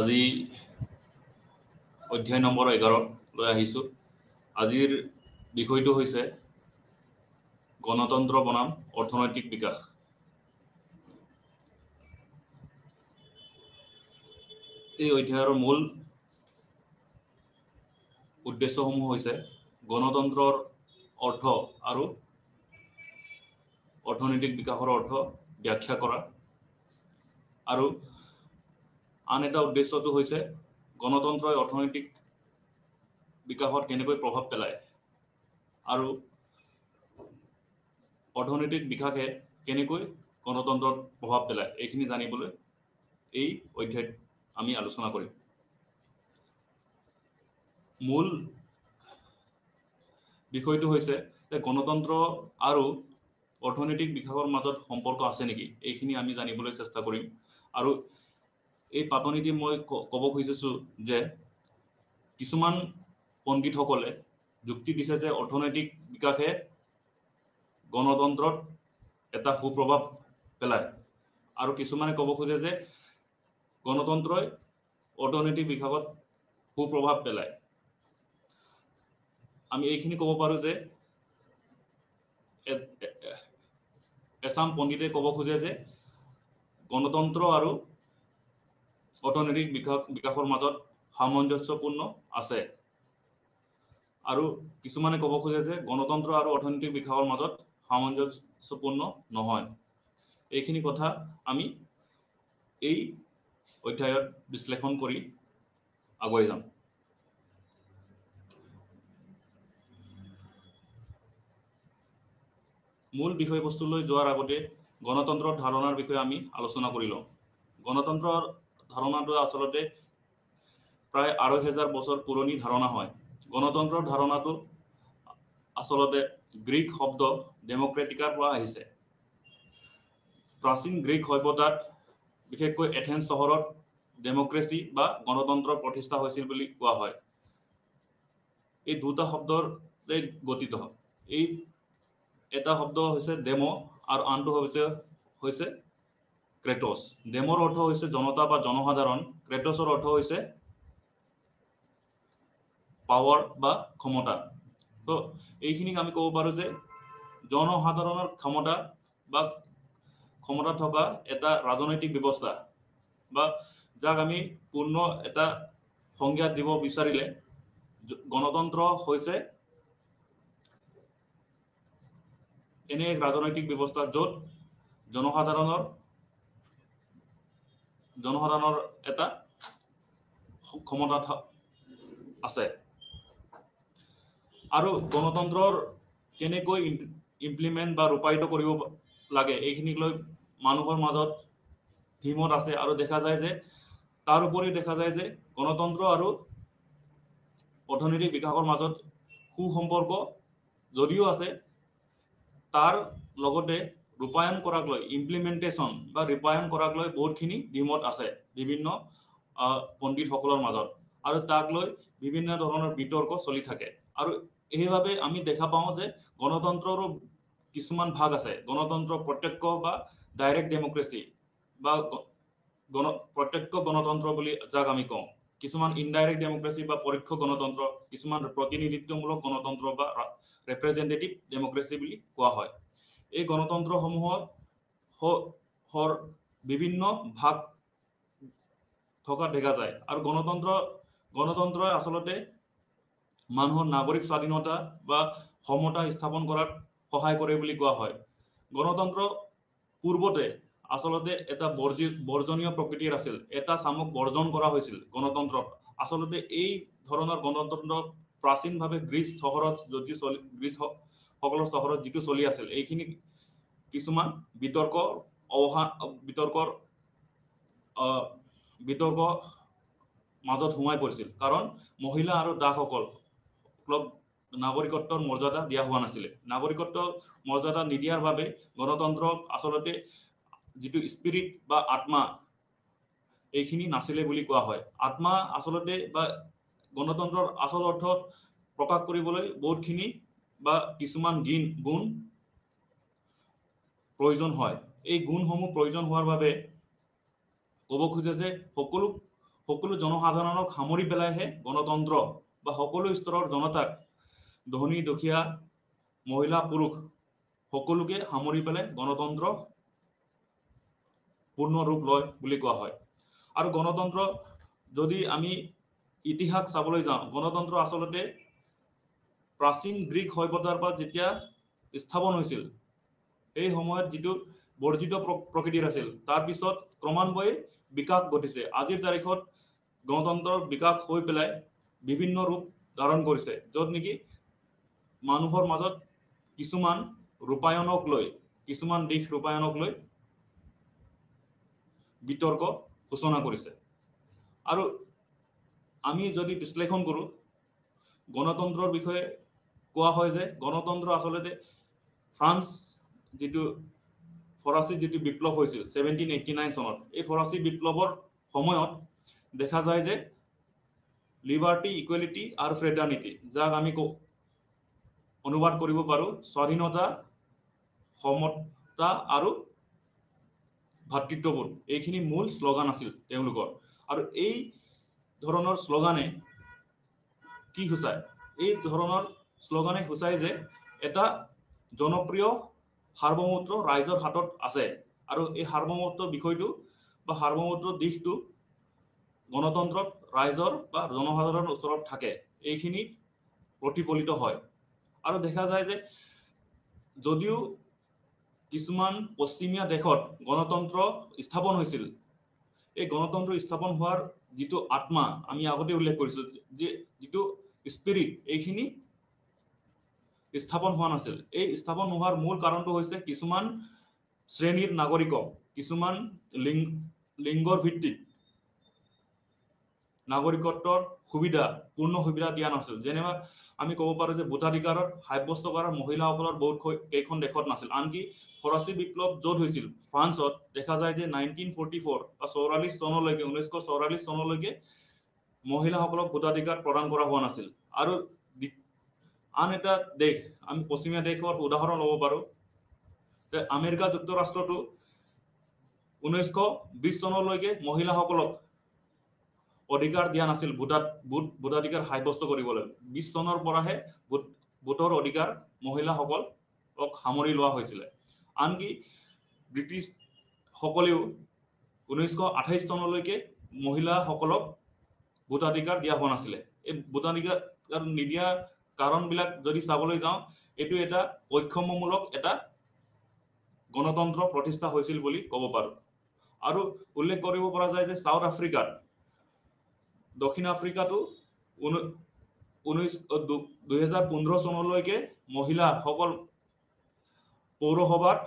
আজি অধ্যায় নম্বৰ 11 লৈ আহিছোঁ। আজিৰ বিষয়টো হৈছে গণতন্ত্ৰ বনাম অৰ্থনৈতিক বিকাশ। এই অধ্যায়ৰ মূল উদ্দেশ্যসমূহ হৈছে গণতন্ত্ৰৰ অৰ্থ আৰু অৰ্থনৈতিক বিকাশৰ অৰ্থ ব্যাখ্যা কৰা, আৰু আন এটা উদ্দেশ্যটো হৈছে গণতন্ত্ৰই অৰ্থনৈতিক বিকাশত কেনেকৈ প্ৰভাৱ পেলায় আৰু অৰ্থনৈতিক বিকাশে কেনেকৈ গণতন্ত্ৰত প্ৰভাৱ পেলায় এইখিনি জানিবলৈ এই অধ্যায়ত আমি আলোচনা কৰিম। মূল বিষয়টো হৈছে যে গণতন্ত্ৰ আৰু অৰ্থনৈতিক বিকাশৰ মাজত সম্পৰ্ক আছে নেকি, এইখিনি আমি জানিবলৈ চেষ্টা কৰিম। আৰু এই পাতনিটি মই ক'ব খুজিছোঁ যে কিছুমান পণ্ডিতসকলে যুক্তি দিছে যে অৰ্থনৈতিক বিকাশে গণতন্ত্ৰত এটা সুপ্ৰভাৱ পেলায়, আৰু কিছুমানে ক'ব খোজে যে গণতন্ত্ৰই অৰ্থনৈতিক বিকাশত সুপ্ৰভাৱ পেলায়। আমি এইখিনি ক'ব পাৰোঁ যে এছাম পণ্ডিতে ক'ব খোজে যে গণতন্ত্ৰ আৰু অৰ্থনৈতিক বিকাশৰ মাজত সামঞ্জস্যপূৰ্ণ আছে, আৰু কিছুমানে ক'ব খোজে যে গণতন্ত্ৰ আৰু অৰ্থনৈতিক বিকাশৰ মাজত সামঞ্জস্যপূৰ্ণ নহয়। এইখিনি কথা আমি এই অধ্যায়ত বিশ্লেষণ কৰি আগুৱাই যাম। মূল বিষয়বস্তুলৈ যোৱাৰ আগতে গণতন্ত্ৰৰ ধাৰণাৰ বিষয়ে আমি আলোচনা কৰি লওঁ। গণতন্ত্ৰৰ ধাৰণাটো আচলতে প্ৰায় ২,৫০০ বছৰ পুৰণি ধাৰণা হয়। গণতন্ত্ৰৰ ধাৰণাটো আচলতে গ্ৰীক শব্দ ডেম'ক্ৰেটিকাৰ পৰা আহিছে। প্ৰাচীন গ্ৰীক সভ্যতাত বিশেষকৈ এথেন্স চহৰত ডেম'ক্ৰেচি বা গণতন্ত্ৰ প্ৰতিষ্ঠা হৈছিল বুলি কোৱা হয়। এই দুটা শব্দৰে গঠিত। এই এটা শব্দ হৈছে ডেমো আৰু আনটো হৈছে ক্ৰেটছ। ডেমোৰ অৰ্থ হৈছে জনতা বা জনসাধাৰণ, ক্ৰেটছৰ অৰ্থ হৈছে পাৱাৰ বা ক্ষমতা। তো এইখিনিক আমি ক'ব পাৰোঁ যে জনসাধাৰণৰ ক্ষমতা বা ক্ষমতা থকা এটা ৰাজনৈতিক ব্যৱস্থা, বা যাক আমি পূৰ্ণ এটা সংজ্ঞা দিব বিচাৰিলে গণতন্ত্ৰ হৈছে এনে এক ৰাজনৈতিক ব্যৱস্থা য'ত জনসাধাৰণৰ এটা ক্ষমতা আছে। আৰু গণতন্ত্ৰৰ কেনেকৈ ইমপ্লিমেণ্ট বা ৰূপায়িত কৰিব লাগে এইখিনিক লৈ মানুহৰ মাজত দ্বিমত আছে, আৰু দেখা যায় যে তাৰ উপৰিও দেখা যায় যে গণতন্ত্ৰ আৰু অৰ্থনৈতিক বিকাশৰ মাজত সুসম্পৰ্ক যদিও আছে, তাৰ লগতে ৰূপায়ণ কৰাক লৈ ইমপ্লিমেণ্টেশ্যন বা ৰূপায়ণ কৰাক লৈ বহুতখিনি দ্বিমত আছে বিভিন্ন পণ্ডিতসকলৰ মাজত, আৰু তাক লৈ বিভিন্ন ধৰণৰ বিতৰ্ক চলি থাকে। আৰু সেইবাবে আমি দেখা পাওঁ যে গণতন্ত্ৰৰো কিছুমান ভাগ আছে। গণতন্ত্ৰ প্ৰত্যক্ষ বা ডাইৰেক্ট ডেম'ক্ৰেচি বা প্ৰত্যক্ষ গণতন্ত্ৰ বুলি যাক আমি কওঁ, কিছুমান ইনডাইৰেক্ট ডেম'ক্ৰেচি বা পৰোক্ষ গণতন্ত্ৰ, কিছুমান প্ৰতিনিধিত্বমূলক গণতন্ত্ৰ বা ৰিপ্ৰেজেণ্টেটিভ ডেম'ক্ৰেচি বুলি কোৱা হয়। এই গণতন্ত্ৰসমূহৰ বিভিন্ন ভাগ থকা দেখা যায়, আৰু গণতন্ত্ৰই আচলতে মানুহৰ নাগৰিক স্বাধীনতা বা সমতা স্থাপন কৰাত সহায় কৰে বুলি কোৱা হয়। গণতন্ত্ৰ পূৰ্বতে আচলতে এটা বৰ্জনীয় প্ৰকৃতিৰ আছিল, এটা চামক বৰ্জন কৰা হৈছিল গণতন্ত্ৰত। আচলতে এই ধৰণৰ গণতন্ত্ৰ প্ৰাচীনভাৱে গ্ৰীচসকলৰ যিটো চলি আছিল, এইখিনি কিছুমান বিতৰ্কৰ মাজত সোমাই পৰিছিল, কাৰণ মহিলা আৰু দাসসকলক নাগৰিকত্বৰ মৰ্যাদা দিয়া হোৱা নাছিলে। নাগৰিকত্ব মৰ্যাদা নিদিয়াৰ বাবে গণতন্ত্ৰক আচলতে যিটো স্পিৰিট বা আত্মা এইখিনি নাছিলে বুলি কোৱা হয়। আত্মা আচলতে বা গণতন্ত্ৰৰ আচল অৰ্থ প্ৰকাশ কৰিবলৈ বহুতখিনি বা কিছুমান গুণ প্ৰয়োজন হয়। এই গুণসমূহ প্ৰয়োজন হোৱাৰ বাবে ক'ব খোজে যে সকলো জনসাধাৰণক সামৰি পেলাইহে গণতন্ত্ৰ বা সকলো স্তৰৰ জনতাক ধনী দুখীয়া মহিলা পুৰুষ সকলোকে সামৰি পেলাই গণতন্ত্ৰ পূৰ্ণ ৰূপ লয় বুলি কোৱা হয়। আৰু গণতন্ত্ৰ যদি আমি ইতিহাস চাবলৈ যাওঁ, গণতন্ত্ৰ আচলতে প্ৰাচীন গ্ৰীক সভ্যতাৰ পৰা যেতিয়া স্থাপন হৈছিল, এই সময়ত যিটো বৰ্জিত প্ৰকৃতিৰ আছিল, তাৰপিছত ক্ৰমান্বয়ে বিকাশ ঘটিছে। আজিৰ তাৰিখত গণতন্ত্ৰৰ বিকাশ হৈ পেলাই বিভিন্ন ৰূপ ধাৰণ কৰিছে, য'ত নেকি মানুহৰ মাজত কিছুমান ৰূপায়ণক লৈ, কিছুমান দিশ ৰূপায়ণক লৈ বিতৰ্ক সূচনা কৰিছে। আৰু আমি যদি বিশ্লেষণ কৰোঁ, গণতন্ত্ৰৰ বিষয়ে কোৱা হয় যে গণতন্ত্ৰ আচলতে ফ্ৰান্স যিটো ফৰাচী যিটো বিপ্লৱ হৈছিল 1789 চনত, এই ফৰাচী বিপ্লৱৰ সময়ত দেখা যায় যে লিবাৰ্টি, ইকুৱেলিটি আৰু ফ্ৰেটাৰ্নিটি, যাক আমি অনুবাদ কৰিব পাৰোঁ স্বাধীনতা, সমতা আৰু ভাতৃত্ববোধ, এইখিনি মূল শ্লোগান আছিল তেওঁলোকৰ। আৰু এই ধৰণৰ শ্লোগানে কি সূচায়? এই ধৰণৰ শ্লোগানে সূচায় যে এটা জনপ্ৰিয় সাৰ্বভৌমত্ব ৰাইজৰ হাতত আছে, আৰু এই সাৰ্বভৌমত্ব বিষয়টো বা সাৰ্বভৌমত্ব দিশটো গণতন্ত্ৰত ৰাইজৰ বা জনসাধাৰণৰ ওচৰত থাকে, এইখিনি প্ৰতিফলিত হয়। আৰু দেখা যায় যে যদিও কিছুমান পশ্চিমীয়া দেশত গণতন্ত্ৰ স্থাপন হৈছিল, এই গণতন্ত্ৰ স্থাপন হোৱাৰ যিটো আত্মা আমি আগতে উল্লেখ কৰিছোঁ, যে যিটো স্পিৰিট, এইখিনি স্থাপন হোৱা নাছিল। এই স্থাপন নোহোৱাৰ মূল কাৰণটো হৈছে কিছুমান শ্ৰেণীৰ নাগৰিকক কিছুমান লিংগৰ ভিত্তিত নাগৰিকত্বৰ পূৰ্ণ সুবিধা দিয়া নাছিল। যেনেবা আমি ক'ব পাৰোঁ যে ভোটাধিকাৰত সাব্যস্ত কৰা মহিলাসকলৰ বহুত কেইখন দেশত নাছিল। আনকি ফৰাচী বিপ্লৱ য'ত হৈছিল ফ্ৰান্সত, দেখা যায় যে 1944 বা 44 চনলৈকে 1944 চনলৈকে মহিলাসকলক ভোটাধিকাৰ প্ৰদান কৰা হোৱা নাছিল। আৰু আন এটা দেশ, আমি পশ্চিমীয়া দেশৰ উদাহৰণ ল'ব পাৰোঁ যে আমেৰিকা যুক্তৰাষ্ট্ৰটো 1920 চনলৈকে মহিলাসকলক অধিকাৰ দিয়া নাছিল ভোটাধিকাৰ সাব্যস্ত কৰিবলৈ। 20 চনৰ পৰাহে ভোটৰ অধিকাৰ মহিলাসকলক সামৰি লোৱা হৈছিলে। আনকি ব্ৰিটিছসকলেও 1928 চনলৈকে মহিলাসকলক ভোটাধিকাৰ দিয়া হোৱা নাছিলে। এই ভোটাধিকাৰ নিদিয়া কাৰণবিলাক যদি চাবলৈ যাওঁ, এইটো এটা বৈষম্যমূলক এটা গণতন্ত্ৰ প্ৰতিষ্ঠা হৈছিল বুলি ক'ব পাৰোঁ। আৰু উল্লেখ কৰিব পৰা যায় যে সাউথ আফ্ৰিকাত, দক্ষিণ আফ্ৰিকাতো 2015 চনলৈকে মহিলাসকল পৌৰসভাত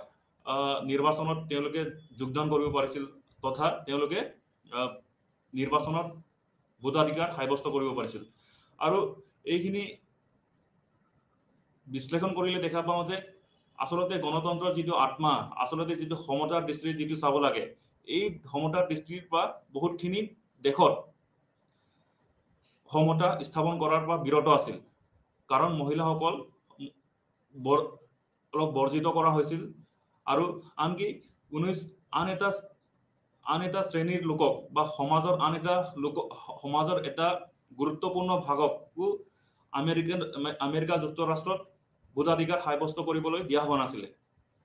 নিৰ্বাচনত তেওঁলোকে যোগদান কৰিব পাৰিছিল, তথা তেওঁলোকে নিৰ্বাচনত ভোটাধিকাৰ সাব্যস্ত কৰিব পাৰিছিল। আৰু এইখিনি বিশ্লেষণ কৰিলে দেখা পাওঁ যে আচলতে গণতন্ত্ৰৰ যিটো আত্মা, আচলতে যিটো সমতাৰ দৃষ্টিৰে যিটো চাব লাগে, এই সমতাৰ দৃষ্টিৰ পৰা বহুতখিনি দেশত সমতা স্থাপন কৰাৰ পৰা বিৰত আছিল, কাৰণ মহিলাসকল অলপ বৰ্জিত কৰা হৈছিল। আৰু আনকি আন এটা শ্ৰেণীৰ লোকক বা সমাজৰ সমাজৰ এটা গুৰুত্বপূৰ্ণ ভাগকো আমেৰিকা যুক্তৰাষ্ট্ৰত ভোটাধিকাৰ সাব্যস্ত কৰিবলৈ দিয়া হোৱা নাছিলে।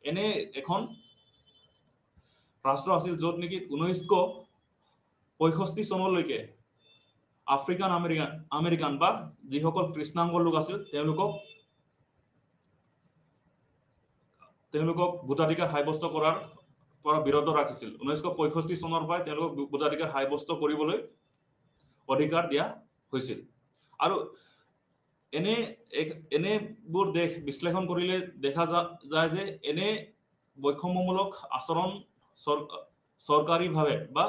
এনে এখন ৰাষ্ট্ৰ আছিল য'ত নেকি 1965 চনলৈকে আফ্ৰিকান আমেৰিকান বা যিসকল কৃষ্ণাংগ লোক আছিল তেওঁলোকক ভোটাধিকাৰ সাব্যস্ত কৰাৰ পৰা বিৰত ৰাখিছিল। 1965 চনৰ পৰাই তেওঁলোকক ভোটাধিকাৰ সাব্যস্ত কৰিবলৈ অধিকাৰ দিয়া হৈছিল। আৰু এনেবোৰ দেশ বিশ্লেষণ কৰিলে দেখা যায় যে এনে বৈষম্যমূলক আচৰণ চৰকাৰীভাৱে বা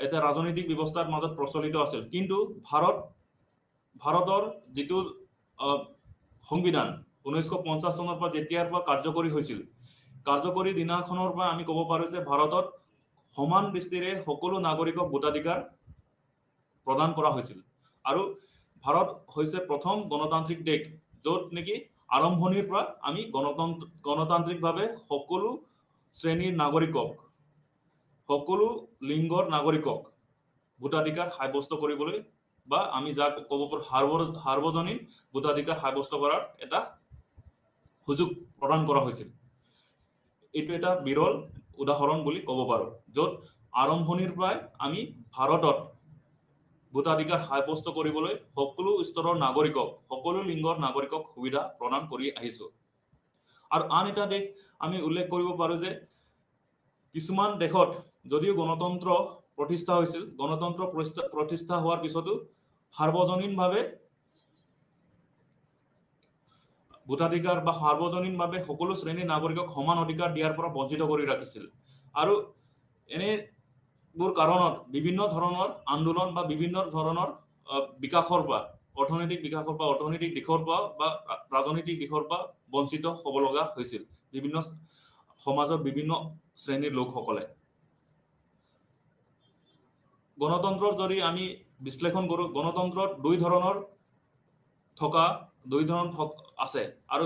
এটা ৰাজনৈতিক ব্যৱস্থাৰ মাজত প্ৰচলিত আছিল। কিন্তু ভাৰতৰ যিটো সংবিধান 1950 চনৰ পৰা যেতিয়াৰ পৰা কাৰ্যকৰী হৈছিল, কাৰ্যকৰী দিনাখনৰ পৰা আমি ক'ব পাৰোঁ যে ভাৰতত সমান দৃষ্টিৰে সকলো নাগৰিকক ভোটাধিকাৰ প্ৰদান কৰা হৈছিল। আৰু ভাৰত হৈছে প্ৰথম গণতান্ত্ৰিক দেশ য'ত নেকি আৰম্ভণিৰ পৰা আমি গণতান্ত্ৰিকভাৱে সকলো শ্ৰেণীৰ নাগৰিকক, সকলো লিংগৰ নাগৰিকক ভোটাধিকাৰ সাব্যস্ত কৰিবলৈ বা আমি যাক ক'ব পাৰোঁ সাৰ্বজনীন ভোটাধিকাৰ সাব্যস্ত কৰাৰ এটা সুযোগ প্ৰদান কৰা হৈছিল। এইটো এটা বিৰল উদাহৰণ বুলি ক'ব পাৰোঁ, য'ত আৰম্ভণিৰ পৰাই আমি ভাৰতত ভোটাধিকাৰ সাব্যস্ত কৰিবলৈ সকলো স্তৰৰ নাগৰিকক, সকলো লিংগৰ নাগৰিকক সুবিধা প্ৰদান কৰি আহিছোঁ। আৰু আন এটা দিশ আমি উল্লেখ কৰিব পাৰোঁ যে কিছুমান দেশত যদিও গণতন্ত্ৰ প্ৰতিষ্ঠা হৈছিল, গণতন্ত্ৰ প্ৰতিষ্ঠা হোৱাৰ পিছতো সাৰ্বজনীনভাৱে ভোটাধিকাৰ বা সাৰ্বজনীনভাৱে সকলো শ্ৰেণীৰ নাগৰিকক সমান অধিকাৰ দিয়াৰ পৰা বঞ্চিত কৰি ৰাখিছিল। আৰু এনেবোৰ কাৰণত বিভিন্ন ধৰণৰ আন্দোলন বা বিভিন্ন ধৰণৰ বিকাশৰ পৰা, অৰ্থনৈতিক বিকাশৰ পৰা, অৰ্থনৈতিক দিশৰ পৰা বা ৰাজনৈতিক দিশৰ পৰা বঞ্চিত হ'ব লগা হৈছিল বিভিন্ন সমাজৰ বিভিন্ন শ্ৰেণীৰ লোকসকলে। গণতন্ত্ৰৰ যদি আমি বিশ্লেষণ কৰোঁ, গণতন্ত্ৰত দুই ধৰণৰ আছে, আৰু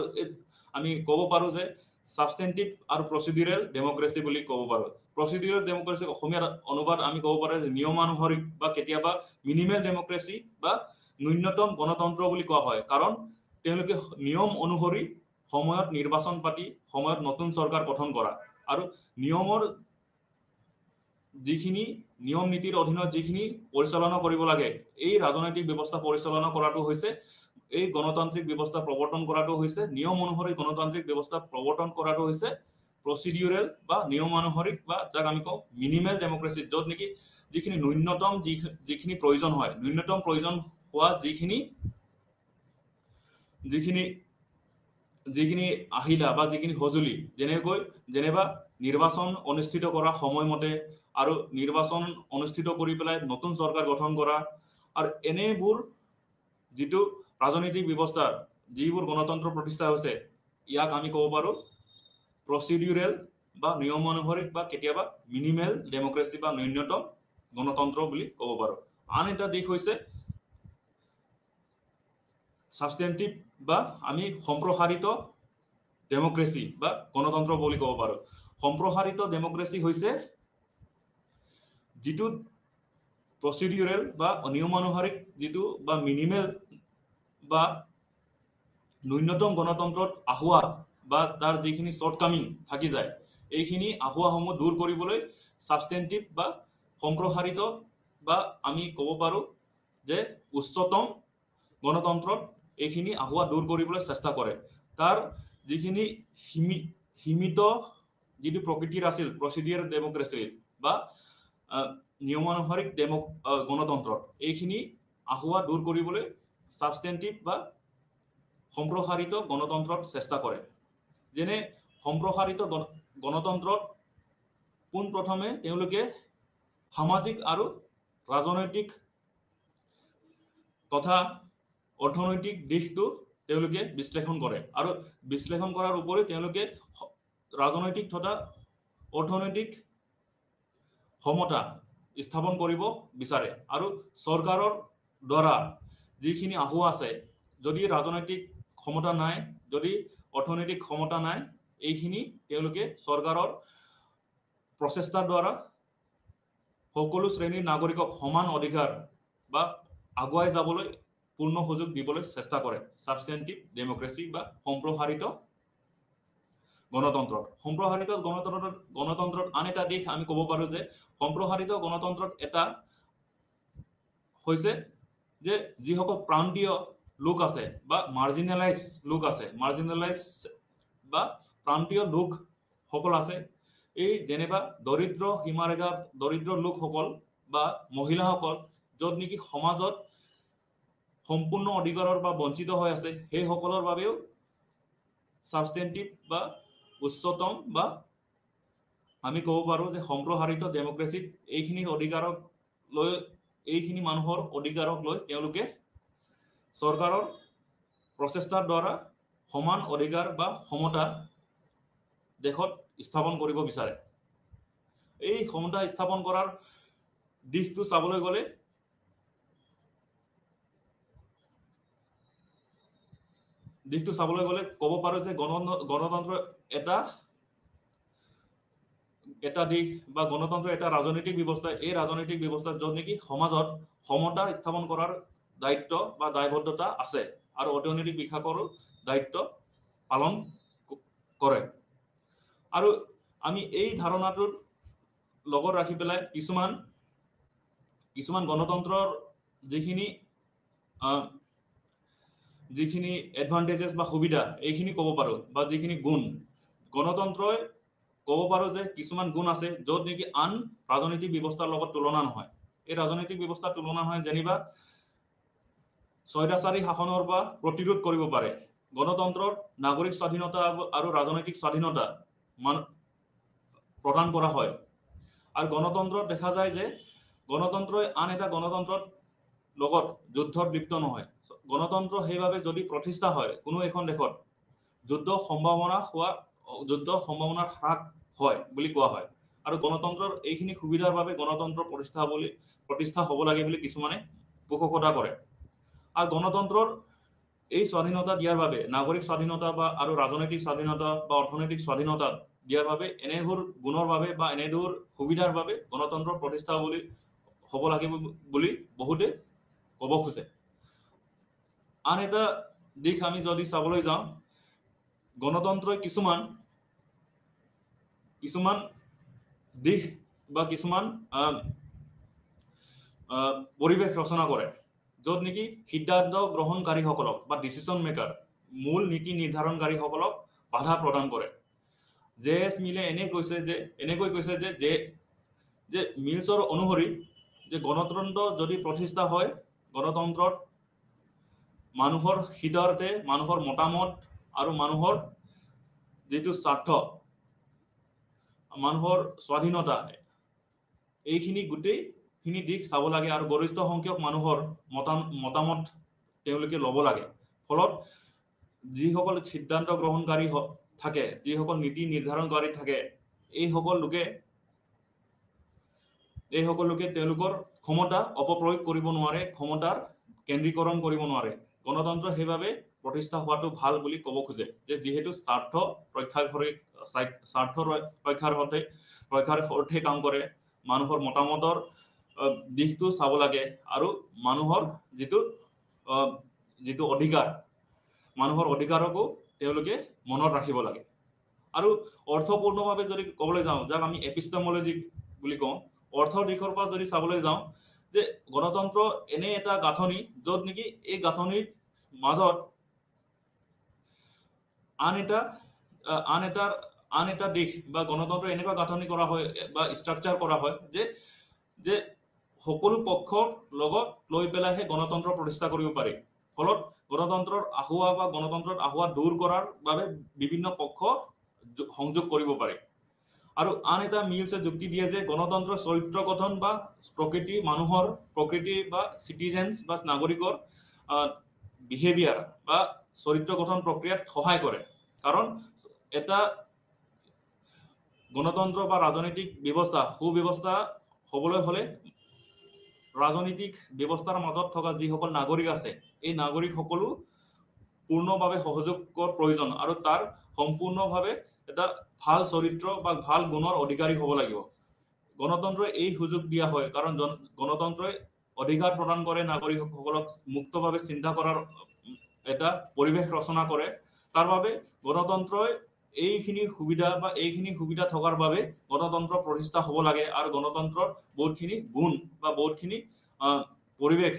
আমি ক'ব পাৰোঁ যে সাবষ্টেন্টিভ আৰু প্ৰচিডিউৰেল ডেমক্ৰেসি বুলি ক'ব পাৰোঁ। প্ৰচিডিউৰেল ডেমক্ৰেসি অসমীয়াত অনুবাদ আমি ক'ব পাৰোঁ যে নিয়মানুসৰিক বা কেতিয়াবা মিনিমেল ডেমক্ৰেসি বা ন্যূনতম গণতন্ত্ৰ বুলি কোৱা হয়, কাৰণ তেওঁলোকে নিয়ম অনুসৰি সময়ত নিৰ্বাচন পাতি সময়ত নতুন চৰকাৰ গঠন কৰা আৰু নিয়মৰ যিখিনি নিয়ম নীতিৰ অধীনত যিখিনি পৰিচালনা কৰিব লাগে, এই ৰাজনৈতিক ব্যৱস্থা পৰিচালনা কৰাটো হৈছে, এই গণতান্ত্ৰিক ব্যৱস্থা প্ৰৱৰ্তন কৰাটো হৈছে, নিয়ম অনুসৰি গণতান্ত্ৰিক ব্যৱস্থা প্ৰৱৰ্তন কৰাটো হৈছে প্ৰচিডিউৰেল বা নিয়মানুসৰিক বা যাক আমি কওঁ মিনিমেল ডেমক্ৰেসি, য'ত নেকি যিখিনি ন্যূনতম যিখিনি প্ৰয়োজন হয়, ন্যূনতম প্ৰয়োজন হোৱা যিখিনি আহিলা বা যিখিনি সঁজুলি, যেনেবা নিৰ্বাচন অনুষ্ঠিত কৰা সময়মতে আৰু নিৰ্বাচন অনুষ্ঠিত কৰি পেলাই নতুন চৰকাৰ গঠন কৰা, আৰু এনেবোৰ যিটো ৰাজনৈতিক ব্যৱস্থা যিবোৰ গণতন্ত্ৰ প্ৰতিষ্ঠা হৈছে, ইয়াক আমি ক'ব পাৰোঁ প্ৰচিডিউৰেল বা নিয়মানুসৰিক বা কেতিয়াবা মিনিমেল ডেমক্ৰেসি বা ন্যূনতম গণতন্ত্ৰ বুলি ক'ব পাৰোঁ। আন এটা দিশ হৈছে সাবষ্টেন্টিভ বা আমি সম্প্ৰসাৰিত ডেমক্ৰেসি বা গণতন্ত্ৰ বুলি ক'ব পাৰোঁ। সম্প্ৰসাৰিত ডেমক্ৰেসি হৈছে যিটো প্ৰচিডিউৰেল বা নিয়মানুসৰিক যিটো বা মিনিমেল বা ন্যূনতম গণতন্ত্ৰত আহুৱা বা তাৰ যিখিনি শ্বৰ্টকামিং থাকি যায়, এইখিনি আহুৱাসমূহ দূৰ কৰিবলৈ সাবষ্টেন্টিভ বা সম্প্ৰসাৰিত বা আমি ক'ব পাৰোঁ যে উচ্চতম গণতন্ত্ৰত এইখিনি আহুৱা দূৰ কৰিবলৈ চেষ্টা কৰে। তাৰ যিখিনি সীমিত যিটো প্ৰকৃতিৰ আছিল প্ৰচিডিউৰেল ডেমক্ৰেসি বা নিয়মানুসৰিক গণতন্ত্ৰত, এইখিনি আহুৱা দূৰ কৰিবলৈ সাবষ্টেন্টিভ বা সম্প্ৰসাৰিত গণতন্ত্ৰত চেষ্টা কৰে। যেনে সম্প্ৰসাৰিত গণতন্ত্ৰত পোনপ্ৰথমে তেওঁলোকে সামাজিক আৰু ৰাজনৈতিক তথা অৰ্থনৈতিক দিশটো তেওঁলোকে বিশ্লেষণ কৰে, আৰু বিশ্লেষণ কৰাৰ উপৰি তেওঁলোকে ৰাজনৈতিক তথা অৰ্থনৈতিক সমতা স্থাপন কৰিব বিচাৰে। আৰু চৰকাৰৰ দ্বাৰা যিখিনি আহুৱা আছে, যদি ৰাজনৈতিক ক্ষমতা নাই, যদি অৰ্থনৈতিক ক্ষমতা নাই, এইখিনি তেওঁলোকে চৰকাৰৰ প্ৰচেষ্টাৰ দ্বাৰা সকলো শ্ৰেণীৰ নাগৰিকক সমান অধিকাৰ বা আগুৱাই যাবলৈ পূৰ্ণ সুযোগ দিবলৈ চেষ্টা কৰে। সাবষ্টেন্টিভ ডেমক্ৰেসি বা সম্প্ৰসাৰিত গণতন্ত্ৰত। সম্প্ৰসাৰিত গণতন্ত্ৰত আন এটা দিশ আমি ক'ব পাৰোঁ যে সম্প্ৰসাৰিত গণতন্ত্ৰত এটা হৈছে যে যিসকল প্ৰান্তীয় লোক আছে বা মাৰ্জিনেলাইজ লোক আছে, মাৰ্জিনেলাইজ বা প্ৰান্তীয় লোকসকল আছে, এই যেনিবা দৰিদ্ৰ সীমাৰেখাৰ দৰিদ্ৰ লোকসকল বা মহিলাসকল, য'ত নেকি সমাজত সম্পূৰ্ণ অধিকাৰৰ বা বঞ্চিত হৈ আছে, সেইসকলৰ বাবেও সাবষ্টেন্টিভ বা উচ্চতম বা আমি ক'ব পাৰোঁ যে সম্প্ৰসাৰিত ডেমক্ৰেসিত এইখিনি অধিকাৰক লৈ, এইখিনি মানুহৰ অধিকাৰক লৈ তেওঁলোকে চৰকাৰৰ প্ৰচেষ্টাৰ দ্বাৰা সমান অধিকাৰ বা সমতা দেশত স্থাপন কৰিব বিচাৰে। এই সমতা স্থাপন কৰাৰ দিশটো চাবলৈ গ'লে ক'ব পাৰোঁ যে গণতন্ত্ৰ এটা এটা দিশ বা গণতন্ত্ৰ এটা ৰাজনৈতিক ব্যৱস্থা, এই ৰাজনৈতিক ব্যৱস্থা য'ত নেকি সমাজত সমতা স্থাপন কৰাৰ দায়িত্ব বা দায়বদ্ধতা আছে আৰু অৰ্থনৈতিক বিকাশৰো দায়িত্ব পালন কৰে। আৰু আমি এই ধাৰণাটোৰ লগত ৰাখি পেলাই কিছুমান গণতন্ত্ৰৰ যিখিনি এডভান্টেজেছ বা সুবিধা এইখিনি ক'ব পাৰোঁ, বা যিখিনি গুণ গণতন্ত্ৰই ক'ব পাৰোঁ যে কিছুমান গুণ আছে য'ত নেকি আন ৰাজনৈতিক ব্যৱস্থাৰ লগত তুলনা নহয়। এই ৰাজনৈতিক ব্যৱস্থাৰ তুলনা নহয় যেনিবা স্বৈৰাচাৰী শাসনৰ পৰা প্ৰতিৰোধ কৰিব পাৰে। গণতন্ত্ৰত নাগৰিক স্বাধীনতা আৰু ৰাজনৈতিক স্বাধীনতা প্ৰদান কৰা হয়। আৰু গণতন্ত্ৰত দেখা যায় যে গণতন্ত্ৰই আন এটা গণতন্ত্ৰৰ লগত যুদ্ধত লিপ্ত নহয়। গণতন্ত্ৰ সেইভাবে যদি প্ৰতিষ্ঠা হয় কোনো এখন দেশত যুদ্ধৰ সম্ভাৱনা হ্ৰাস হয় বুলি কোৱা হয়। আৰু গণতন্ত্ৰৰ এইখিনি সুবিধাৰ বাবে গণতন্ত্ৰ প্ৰতিষ্ঠা হ'ব লাগে বুলি কিছুমানে পোষকতা কৰে। আৰু গণতন্ত্ৰৰ এই স্বাধীনতা দিয়াৰ বাবে নাগৰিক স্বাধীনতা আৰু ৰাজনৈতিক স্বাধীনতা বা অৰ্থনৈতিক স্বাধীনতা দিয়াৰ বাবে এনেবোৰ গুণৰ বাবে বা এনেবোৰ সুবিধাৰ বাবে গণতন্ত্ৰ প্ৰতিষ্ঠা হ'ব লাগে বুলি বহুতে ক'ব খোজে। আন এটা দিশ আমি যদি চাবলৈ যাওঁ, গণতন্ত্ৰই কিছুমান দিশ বা কিছুমান পৰিৱেশ ৰচনা কৰে য'ত নেকি সিদ্ধান্ত গ্ৰহণকাৰীসকলক বা ডিচিশ্যন মেকাৰ মূল নীতি নিৰ্ধাৰণকাৰীসকলক বাধা প্ৰদান কৰে। জে.এছ. মিলে এনেকৈ কৈছে যে মিলছৰ অনুসৰি যে গণতন্ত্ৰ যদি প্ৰতিষ্ঠা হয়, গণতন্ত্ৰত মানুহৰ হিতাৰ্থে মানুহৰ মতামত আৰু মানুহৰ যিটো স্বাৰ্থ, মানুহৰ স্বাধীনতা, এইখিনি গোটেইখিনি দিশ চাব লাগে আৰু গৰিষ্ঠ সংখ্যক মানুহৰ মতামত তেওঁলোকে ল'ব লাগে। ফলত যিসকল সিদ্ধান্ত গ্ৰহণকাৰী থাকে, যিসকল নীতি নিৰ্ধাৰণকাৰী থাকে, এই সকল লোকে তেওঁলোকৰ ক্ষমতা অপপ্ৰয়োগ কৰিব নোৱাৰে, ক্ষমতাৰ কেন্দ্ৰীকৰণ কৰিব নোৱাৰে। গণতন্ত্ৰ সেইভাবে প্ৰতিষ্ঠা হোৱাটো ভাল বুলি ক'ব খোজে যে যিহেতু স্বাৰ্থ ৰক্ষাৰ অৰ্থে কাম কৰে, মানুহৰ মতামতৰ দিশটো চাব লাগে আৰু মানুহৰ যিটো অধিকাৰ, মানুহৰ অধিকাৰকো তেওঁলোকে মনত ৰাখিব লাগে। আৰু অৰ্থপূৰ্ণভাৱে যদি ক'বলৈ যাওঁ, যাক আমি এপিষ্টেমোলজি বুলি কওঁ, অৰ্থৰ দিশৰ পৰা যদি চাবলৈ যাওঁ যে গণতন্ত্ৰ এনে এটা গাঁথনি য'ত নেকি এই গাঁথনিৰ মাজত আন এটা দিশ বা গণতন্ত্ৰ এনেকুৱা গাঁথনি কৰা হয় বা ষ্ট্ৰাকচাৰ কৰা হয় যে সকলো পক্ষৰ লগত লৈ পেলাইহে গণতন্ত্ৰ প্ৰতিষ্ঠা কৰিব পাৰি। ফলত গণতন্ত্ৰত আহোৱা দূৰ কৰাৰ বাবে বিভিন্ন পক্ষ সংযোগ কৰিব পাৰে। আৰু আন এটা মিলছে যুক্তি দিয়ে যে গণতন্ত্ৰৰ চৰিত্ৰ গঠন বা প্ৰকৃতি বা চিটিজেন্স বা নাগৰিকৰ বিহেভিয়াৰ বা চৰিত্ৰ গঠন প্ৰক্ৰিয়াত সহায় কৰে। কাৰণ এটা গণতন্ত্ৰ বা ৰাজনৈতিক সুব্যৱস্থা হ'বলৈ হ'লে ৰাজনৈতিক ব্যৱস্থাৰ মাজত থকা যিসকল নাগৰিক আছে, এই নাগৰিক সকলো পূৰ্ণভাৱে সহযোগৰ প্ৰয়োজন আৰু তাৰ সম্পূৰ্ণভাৱে এটা ভাল চৰিত্ৰ বা ভাল গুণৰ অধিকাৰী হ'ব লাগিব। গণতন্ত্ৰই এই সুযোগ দিয়া হয় কাৰণ গণতন্ত্ৰই অধিকাৰ প্ৰদান কৰে নাগৰিকসকলক মুক্তভাৱে চিন্তা কৰাৰ এটা পৰিৱেশ ৰচনা কৰে। তাৰ বাবে গণতন্ত্ৰই এইখিনি সুবিধা থকাৰ বাবে গণতন্ত্ৰ প্ৰতিষ্ঠা হ'ব লাগে আৰু গণতন্ত্ৰৰ বহুতখিনি গুণ বা বহুতখিনি পৰিৱেশ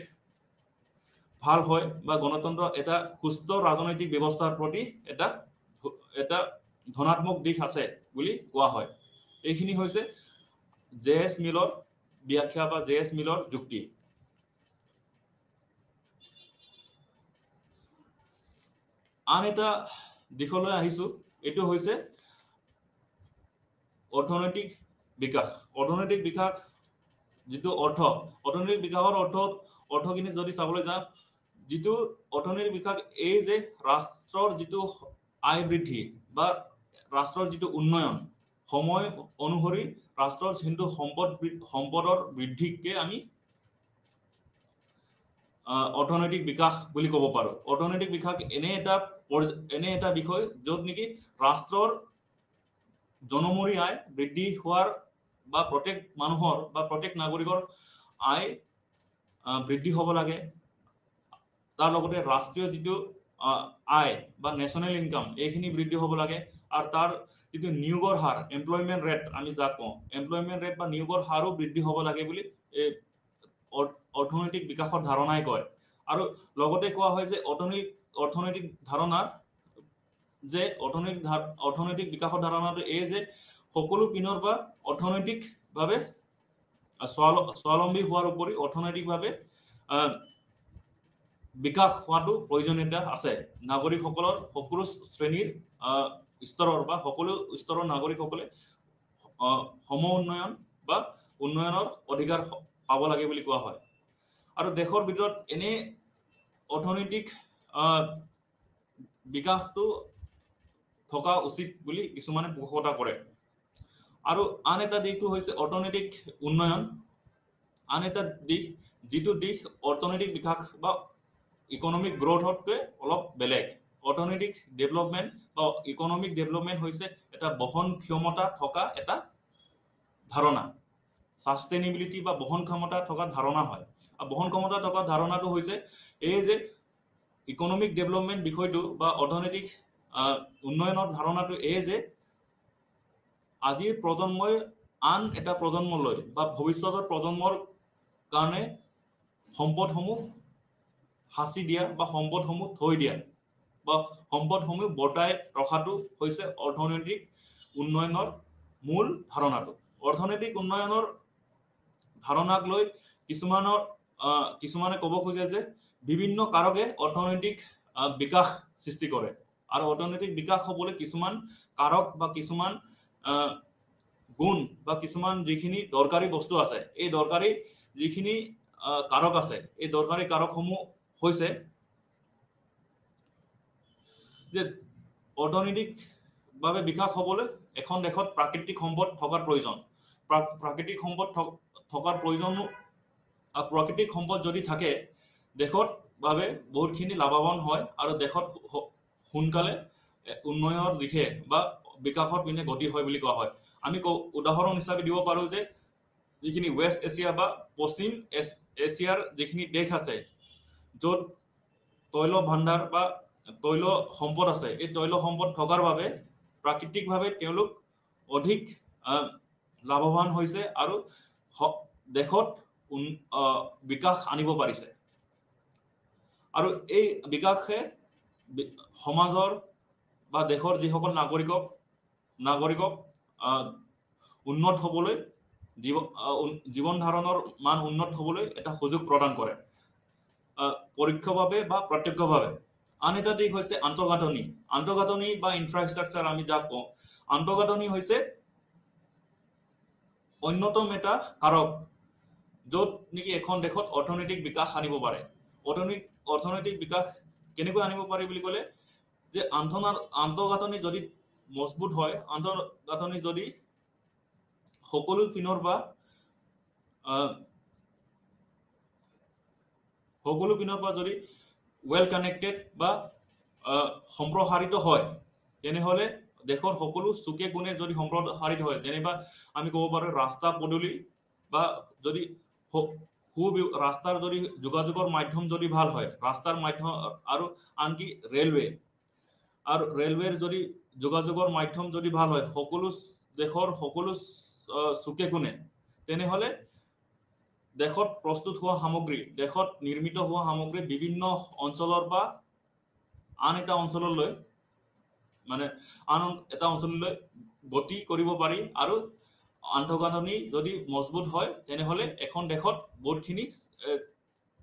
ভাল হয় বা গণতন্ত্ৰ এটা সুস্থ ৰাজনৈতিক ব্যৱস্থাৰ প্ৰতি এটা ধনাত্মক দিশ আছে বুলি কোৱা হয়। এইখিনি হৈছে জে.এছ. মিলৰ ব্যাখ্যা বা জে.এছ. মিলৰ যুক্তি। আন এটা দিশলৈ আহিছো, এইটো হৈছে অৰ্থনৈতিক বিকাশ। অৰ্থনৈতিক বিকাশ যিটো অৰ্থনৈতিক বিকাশৰ অৰ্থখিনি যদি চাবলৈ যাওঁ, যিটো অৰ্থনৈতিক বিকাশ এই যে ৰাষ্ট্ৰৰ যিটো আয় বৃদ্ধি বা ৰাষ্ট্ৰৰ যিটো উন্নয়ন, সময় অনুসৰি ৰাষ্ট্ৰৰ যিটো সম্পদৰ বৃদ্ধিকে আমি অৰ্থনৈতিক বিকাশ বুলি ক'ব পাৰোঁ। অৰ্থনৈতিক বিকাশ এনে এটা বিষয় য'ত নেকি ৰাষ্ট্ৰৰ জনমূৰি আয় বৃদ্ধি হোৱাৰ বা প্ৰত্যেক মানুহৰ বা প্ৰত্যেক নাগৰিকৰ আয় বৃদ্ধি হ'ব লাগে তাৰ লগতে ৰাষ্ট্ৰীয় যিটো আয় বা নেশ্যনেল ইনকাম এইখিনি বৃদ্ধি হ'ব লাগে আৰু তাৰ যিটো নিয়োগৰ হাৰ এমপ্লয়মেণ্ট ৰেট আমি যাক কওঁ এমপ্লয়মেণ্ট ৰেট বা নিয়োগৰ হাৰো বৃদ্ধি হ'ব লাগে বুলি অৰ্থনৈতিক বিকাশৰ ধাৰণাই কয় আৰু লগতে কোৱা হয় যে অৰ্থনৈতিক ধাৰণাৰ যে অৰ্থনৈতিক বিকাশৰ ধাৰণাটো এই যে সকলো পিনৰ পৰা অৰ্থনৈতিকভাৱে স্বাৱলম্বী হোৱাৰ উপৰি অৰ্থনৈতিকভাৱে বিকাশ হোৱাটো প্ৰয়োজনীয়তা আছে নাগৰিকসকলৰ সকলো শ্ৰেণীৰ স্তৰৰ বা সকলো স্তৰৰ নাগৰিকসকলে সম উন্নয়ন বা উন্নয়নৰ অধিকাৰ পাব লাগে বুলি কোৱা হয় আৰু দেশৰ ভিতৰত এনে অৰ্থনৈতিক বিকাশটো থকা উচিত বুলি কিছুমানে পোষকতা কৰে আৰু আন এটা দিশটো হৈছে অৰ্থনৈতিক উন্নয়ন আন এটা দিশ যিটো দিশ অৰ্থনৈতিক বিকাশ বা ইকনমিক গ্ৰোথতকৈ অলপ বেলেগ অৰ্থনৈতিক ডেভেলপমেণ্ট বা ইকনমিক ডেভেলপমেণ্ট হৈছে এটা বহন ক্ষমতা থকা এটা ধাৰণা সাস্টেইনেবিলিটি বা বহন ক্ষমতা থকা ধাৰণা হয় আৰু বহন ক্ষমতা থকা ধাৰণাটো হৈছে এই যে ইকনমিক ডেভেলপমেণ্ট বিষয়টো বা অৰ্থনৈতিক উন্নয়নৰ ধাৰণাটো এই যে আজিৰ প্ৰজন্মই আন এটা প্ৰজন্মলৈ বা ভৱিষ্যতৰ প্ৰজন্মৰ কাৰণে সম্পদসমূহ সাঁচি দিয়া বা সম্পদসমূহ থৈ দিয়া বা সম্পদসমূহ বৰ্তাই ৰখাটো হৈছে অৰ্থনৈতিক উন্নয়নৰ মূল ধাৰণাটো অৰ্থনৈতিক উন্নয়নৰ ধাৰণাক লৈ কিছুমানে ক'ব খোজে যে বিভিন্ন কাৰকে অৰ্থনৈতিক বিকাশ সৃষ্টি কৰে আৰু অৰ্থনৈতিক বিকাশ হ'বলৈ কিছুমান কাৰক বা কিছুমান গুণ বা কিছুমান যিখিনি দৰকাৰী বস্তু আছে এই দৰকাৰী যিখিনি কাৰক আছে এই দৰকাৰী কাৰকসমূহ হৈছে যে অৰ্থনৈতিকভাৱে বিকাশ হ'বলৈ এখন দেশত প্ৰাকৃতিক সম্পদ থকাৰ প্ৰয়োজন প্ৰাকৃতিক সম্পদ থকাৰ প্ৰয়োজন প্ৰাকৃতিক সম্পদ যদি থাকে দেশত বাবে বহুতখিনি লাভৱান হয় আৰু দেশত সোনকালে উন্নয়নৰ দিশে বা বিকাশৰ পিনে গতি হয় বুলি কোৱা হয় আমি উদাহৰণ হিচাপে দিব পাৰোঁ যে যিখিনি ৱেষ্ট এছিয়া বা পশ্চিম এছিয়াৰ যিখিনি দেশ আছে য'ত তৈল ভাণ্ডাৰ বা তৈল সম্পদ আছে এই তৈল সম্পদ থকাৰ বাবে প্ৰাকৃতিকভাৱে তেওঁলোক অধিক লাভৱান হৈছে আৰু দেশত বিকাশ আনিব পাৰিছে আৰু এই বিকাশে সমাজৰ বা দেশৰ যিসকল নাগৰিকক উন্নত হ'বলৈ জীৱন ধাৰণৰ মান উন্নত হ'বলৈ এটা সুযোগ প্ৰদান কৰে পৰোক্ষভাৱে বা প্ৰত্যক্ষভাৱে আন এটা দিশ হৈছে আন্তঃগাঁথনি বা ইনফ্ৰাষ্ট্ৰাকচাৰ আমি যাক কওঁ আন্তঃগাঁথনি হৈছে অন্যতম এটা কাৰক য'ত নেকি এখন দেশত অৰ্থনৈতিক বিকাশ আনিব পাৰে অৰ্থনৈতিক বিকাশ কেনেকৈ আনিব পাৰি বুলি ক'লে যে আন্তঃগাঁথনি যদি মজবুত হয় আন্তঃগাঁথনি যদি সকলো পিনৰ পৰা যদি ৱেল কানেক্টেড বা সম্প্ৰসাৰিত হয় তেনেহ'লে দেশৰ সকলো চুকে কোণে যদি সম্প্ৰসাৰিত হয় যেনিবা আমি ক'ব পাৰোঁ ৰাস্তা পদূলি বা যদি ৰাস্তাৰ যদি যোগাযোগৰ মাধ্যম যদি ভাল হয় ৰাস্তাৰ মাধ্যম আৰু আনকি ৰেলৱেৰ যদি যোগাযোগৰ মাধ্যম যদি ভাল হয় দেশৰ সকলো চুকে কোণে তেনেহ'লে দেশত প্ৰস্তুত হোৱা সামগ্ৰী দেশত নিৰ্মিত হোৱা সামগ্ৰী বিভিন্ন অঞ্চলৰ পৰা আন এটা অঞ্চললৈ গতি কৰিব পাৰি আৰু আন্তঃগাঁথনি যদি মজবুত হয় তেনেহ'লে এখন দেশত বহুতখিনি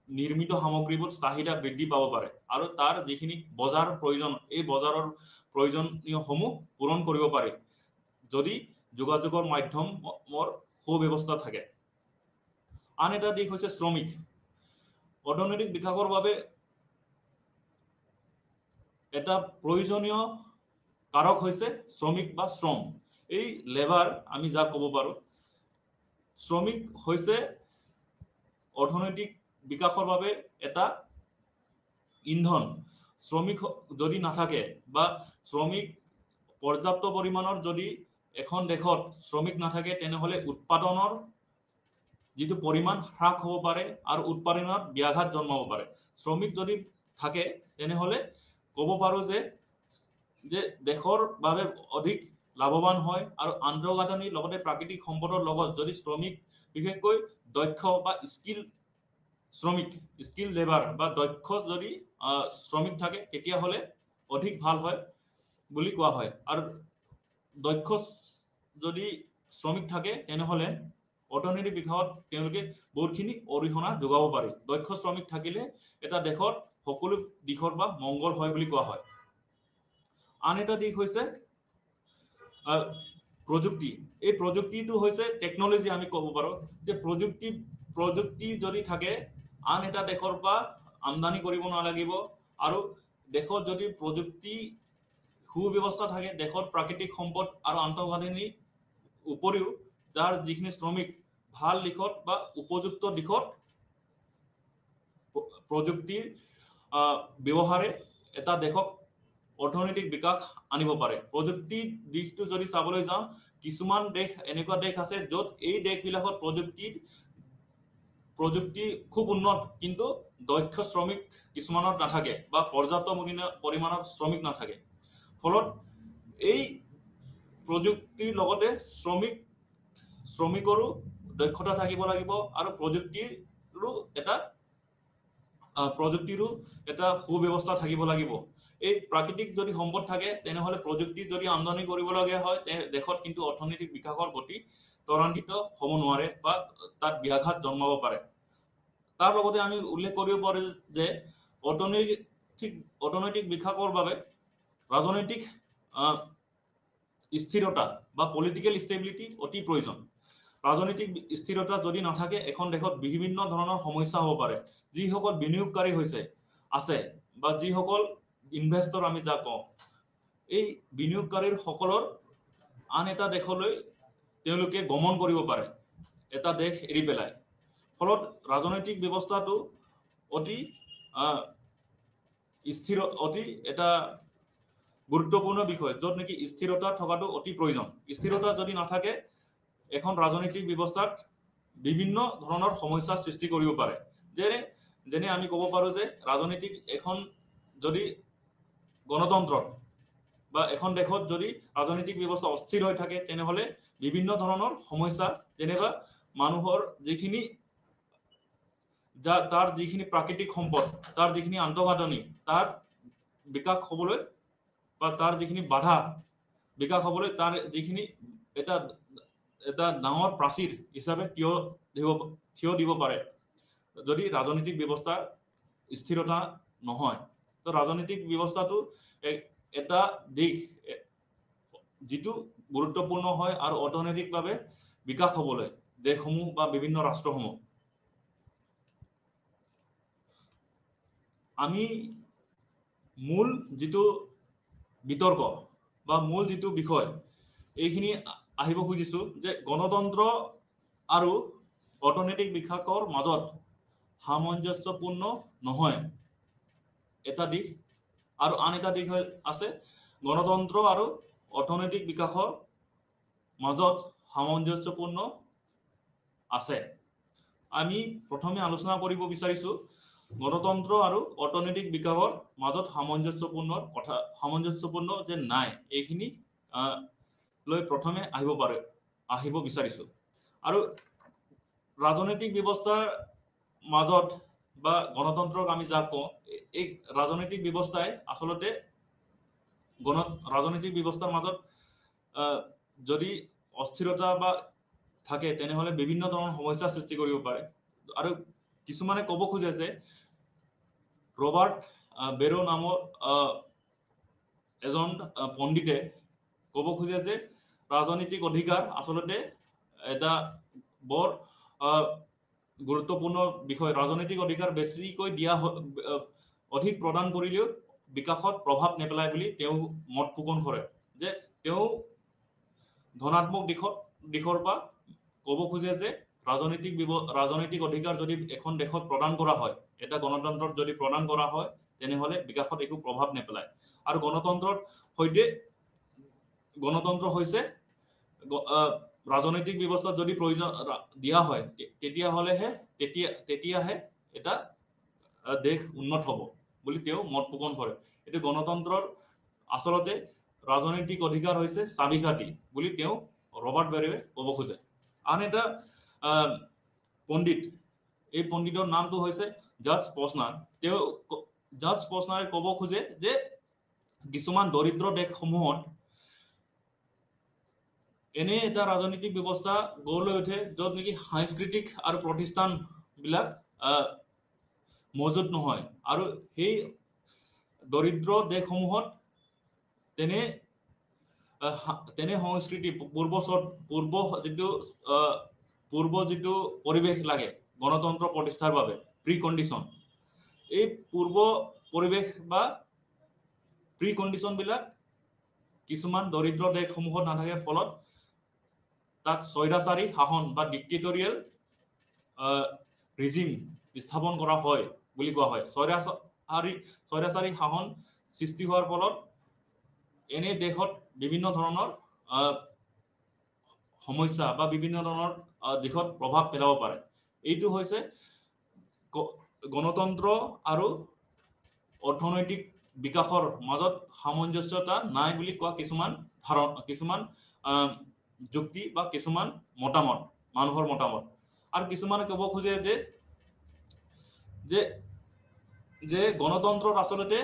নিৰ্মিত সামগ্ৰীবোৰ চাহিদা বৃদ্ধি পাব পাৰে আৰু তাৰ যিখিনি বজাৰ প্ৰয়োজন এই বজাৰৰ প্ৰয়োজনীয়সমূহ পূৰণ কৰিব পাৰি যদি যোগাযোগৰ মাধ্যমৰ সুব্যৱস্থা থাকে আন এটা দিশ হৈছে শ্ৰমিক অৰ্থনৈতিক বিকাশৰ বাবে এটা প্ৰয়োজনীয় কাৰক হৈছে শ্ৰমিক বা শ্ৰম এই লেবাৰ আমি যাক ক'ব পাৰোঁ শ্ৰমিক হৈছে অৰ্থনৈতিক বিকাশৰ বাবে এটা ইন্ধন শ্ৰমিক যদি নাথাকে বা শ্ৰমিক পৰ্যাপ্ত পৰিমাণৰ যদি এখন দেশত শ্ৰমিক নাথাকে তেনেহলে উৎপাদনৰ যিটো পৰিমাণ হ্ৰাস হ'ব পাৰে আৰু উৎপাদনত ব্যাঘাত জন্মাব পাৰে শ্ৰমিক যদি থাকে তেনেহলে ক'ব পাৰো যে দেশৰ বাবে অধিক লাভৱান হয় আৰু আন্তঃগাঁথনিৰ লগতে প্ৰাকৃতিক সম্পদৰ লগত যদি শ্ৰমিক বিশেষকৈ দক্ষ বা স্কিল লেবাৰ বা দক্ষ যদি শ্ৰমিক থাকে তেতিয়াহ'লে অধিক ভাল হয় বুলি কোৱা হয় আৰু দক্ষ যদি শ্ৰমিক থাকে তেনেহ'লে অৰ্থনৈতিক বিকাশত তেওঁলোকে বহুতখিনি অৰিহণা যোগাব পাৰে দক্ষ শ্ৰমিক থাকিলে এটা দেশত সকলো দিশৰ বা মংগল হয় বুলি কোৱা হয় আন এটা দিশ হৈছে প্ৰযুক্তি এই প্ৰযুক্তিটো হৈছে টেকনলজি আমি ক'ব পাৰো যে প্ৰযুক্তি যদি থাকে আন এটা দেশৰ পৰা আমদানি কৰিব নালাগিব আৰু দেশত যদি প্ৰযুক্তি সুব্যৱস্থা থাকে দেশত প্ৰাকৃতিক সম্পদ আৰু আন্তঃগাঁথনিৰ উপৰিও যাৰ যিখিনি শ্ৰমিক ভাল দিশত বা উপযুক্ত দিশত প্ৰযুক্তিৰ ব্যৱহাৰে এটা দেশক অৰ্থনৈতিক বিকাশ আনিব পাৰে প্ৰযুক্তিৰ দিশটো যদি চাবলৈ যাওঁ কিছুমান দেশ এনেকুৱা দেশ আছে য'ত এই দেশবিলাকত প্ৰযুক্তি খুব উন্নত কিন্তু দক্ষ শ্ৰমিক কিছুমানত নাথাকে বা পৰ্যাপ্ত পৰিমাণৰ শ্ৰমিক নাথাকে ফলত এই প্ৰযুক্তিৰ লগতে শ্ৰমিকৰো দক্ষতা থাকিব লাগিব আৰু প্ৰযুক্তিৰো এটা সুব্যৱস্থা থাকিব লাগিব এই প্ৰাকৃতিক যদি সম্পদ থাকে তেনেহলে প্ৰযুক্তি যদি আমদানি কৰিবলগীয়া হয় দেশত কিন্তু অৰ্থনৈতিক বিকাশৰ গতি ত্বৰান্বিত হ'ব নোৱাৰে বা তাত ব্যাঘাত জন্মাব পাৰে তাৰ লগতে আমি উল্লেখ কৰিব পাৰো যে অৰ্থনৈতিক বিকাশৰ বাবে ৰাজনৈতিক স্থিৰতা বা পলিটিকেল ষ্টেবিলিটি অতি প্ৰয়োজন ৰাজনৈতিক স্থিৰতা যদি নাথাকে এখন দেশত বিভিন্ন ধৰণৰ সমস্যা হ'ব পাৰে যিসকল বিনিয়োগকাৰী আছে বা যিসকল ইনভেষ্টৰ আমি যাক কওঁ এই বিনিয়োগকাৰীৰ সকলৰ আন এটা দেশলৈ তেওঁলোকে গমন কৰিব পাৰে এটা দেশ এৰি পেলাই ফলত ৰাজনৈতিক ব্যৱস্থাটো অতি এটা গুৰুত্বপূৰ্ণ বিষয় য'ত নেকি স্থিৰতা থকাটো অতি প্ৰয়োজন স্থিৰতা যদি নাথাকে এখন ৰাজনৈতিক ব্যৱস্থাত বিভিন্ন ধৰণৰ সমস্যাৰ সৃষ্টি কৰিব পাৰে যেনে আমি ক'ব পাৰো যে ৰাজনৈতিক এখন যদি গণতন্ত্ৰত বা এখন দেশত যদি ৰাজনৈতিক ব্যৱস্থা অস্থিৰ হৈ থাকে তেনেহলে বিভিন্ন ধৰণৰ সমস্যা যেনেবা মানুহৰ তাৰ যিখিনি প্ৰাকৃতিক সম্পদ তাৰ যিখিনি আন্তঃগাঁথনি তাৰ বিকাশ হ'বলৈ বা তাৰ যিখিনি বাধা বিকাশ হ'বলৈ তাৰ যিখিনি এটা ডাঙৰ প্ৰাচীৰ হিচাপে থিয় দিব পাৰে যদি ৰাজনৈতিক ব্যৱস্থাৰ স্থিৰতা নহয় তো ৰাজনৈতিক ব্যৱস্থাটো এটা দিশ যিটো গুৰুত্বপূৰ্ণ হয় আৰু অৰ্থনৈতিকভাৱে বিকাশ হ'বলৈ দেশসমূহ বা বিভিন্ন ৰাষ্ট্ৰসমূহ আমি মূল যিটো বিতৰ্ক বা মূল যিটো বিষয় এইখিনি আহিব খুজিছো যে গণতন্ত্ৰ আৰু অৰ্থনৈতিক বিকাশৰ মাজত সামঞ্জস্যপূৰ্ণ নহয় এটা দিশ আৰু আন এটা দিশ আছে গণতন্ত্ৰ আৰু অৰ্থনৈতিক বিকাশৰ মাজত সামঞ্জস্যপূৰ্ণ আছে আমি প্ৰথমে আলোচনা কৰিব বিচাৰিছো গণতন্ত্ৰ আৰু অৰ্থনৈতিক বিকাশৰ মাজত সামঞ্জস্যপূৰ্ণ যে নাই এইখিনি লৈ প্ৰথমে আহিব বিচাৰিছো আৰু ৰাজনৈতিক ব্যৱস্থাৰ মাজত বা গণতন্ত্ৰক আমি যাক কওঁ এই ৰাজনৈতিক ব্যৱস্থাই আচলতে ৰাজনৈতিক ব্যৱস্থাৰ মাজত যদি অস্থিৰতা বা থাকে তেনেহলে বিভিন্ন ধৰণৰ সমস্যাৰ সৃষ্টি কৰিব পাৰে আৰু কিছুমানে ক'ব খোজে যে ৰবাৰ্ট বেৰো নামৰ এজন পণ্ডিতে ক'ব খোজে যে ৰাজনৈতিক অধিকাৰ আচলতে এটা বৰ গুৰুত্বপূৰ্ণ বিষয় ৰাজনৈতিক অধিকাৰ বেছিকৈ অধিক প্ৰদান কৰিলেও বিকাশত প্ৰভাৱ নেপেলায় বুলি তেওঁ মত পোষণ কৰে যে তেওঁ ধনাত্মক দিশৰ পৰা ক'ব খোজে যে ৰাজনৈতিক অধিকাৰ যদি এখন দেশত প্ৰদান কৰা হয় এটা গণতন্ত্ৰত যদি প্ৰদান কৰা হয় তেনেহলে বিকাশত একো প্ৰভাৱ নেপেলায় আৰু গণতন্ত্ৰ হৈছে ৰাজনৈতিক ব্যৱস্থাত যদি প্ৰয়োজন দিয়া হয় তেতিয়াহে এটা দেশ উন্নত হ'ব বুলি তেওঁ মত পোষণ কৰে। এইটো গণতন্ত্ৰৰ আচলতে ৰাজনৈতিক অধিকাৰ হৈছে চাবিকাঠি বুলি তেওঁ ৰবাৰ্ট বেৰেৱে ক'ব খোজে। আন এটা পণ্ডিত, এই পণ্ডিতৰ নামটো হৈছে জৰ্জ পছনাৰ। তেওঁ জৰ্জ পছনাৰে ক'ব খোজে যে কিছুমান দৰিদ্ৰ দেশসমূহত এনে এটা ৰাজনৈতিক ব্যৱস্থা গঢ় লৈ উঠে য'ত নেকি সাংস্কৃতিক আৰু প্ৰতিষ্ঠানবিলাক মজুত নহয়, আৰু সেই দৰিদ্ৰ দেশসমূহত তেনে সংস্কৃতি পূৰ্ব যিটো পৰিৱেশ লাগে গণতন্ত্ৰ প্ৰতিষ্ঠাৰ বাবে প্ৰি কণ্ডিশ্যন, এই পূৰ্ব পৰিৱেশ বা প্ৰি কণ্ডিশ্যনবিলাক কিছুমান দৰিদ্ৰ দেশসমূহত নাথাকে, ফলত তাত স্বৈৰাচাৰী শাসন বা ডিক্টেটৰিয়েল ৰিজিম স্থাপন কৰা হয় বুলি কোৱা হয়। স্বৈৰাচাৰী শাসন সৃষ্টি হোৱাৰ ফলত এনে দেশত বিভিন্ন ধৰণৰ সমস্যা বা বিভিন্ন ধৰণৰ দিশত প্ৰভাৱ পেলাব পাৰে। এইটো হৈছে গণতন্ত্ৰ আৰু অৰ্থনৈতিক বিকাশৰ মাজত সামঞ্জস্যতা নাই বুলি কোৱা কিছুমান যুক্তি বা কিছুমান মতামত, মানুহৰ মতামত। আৰু কিছুমানে ক'ব খোজে যে গণতন্ত্ৰত আচলতে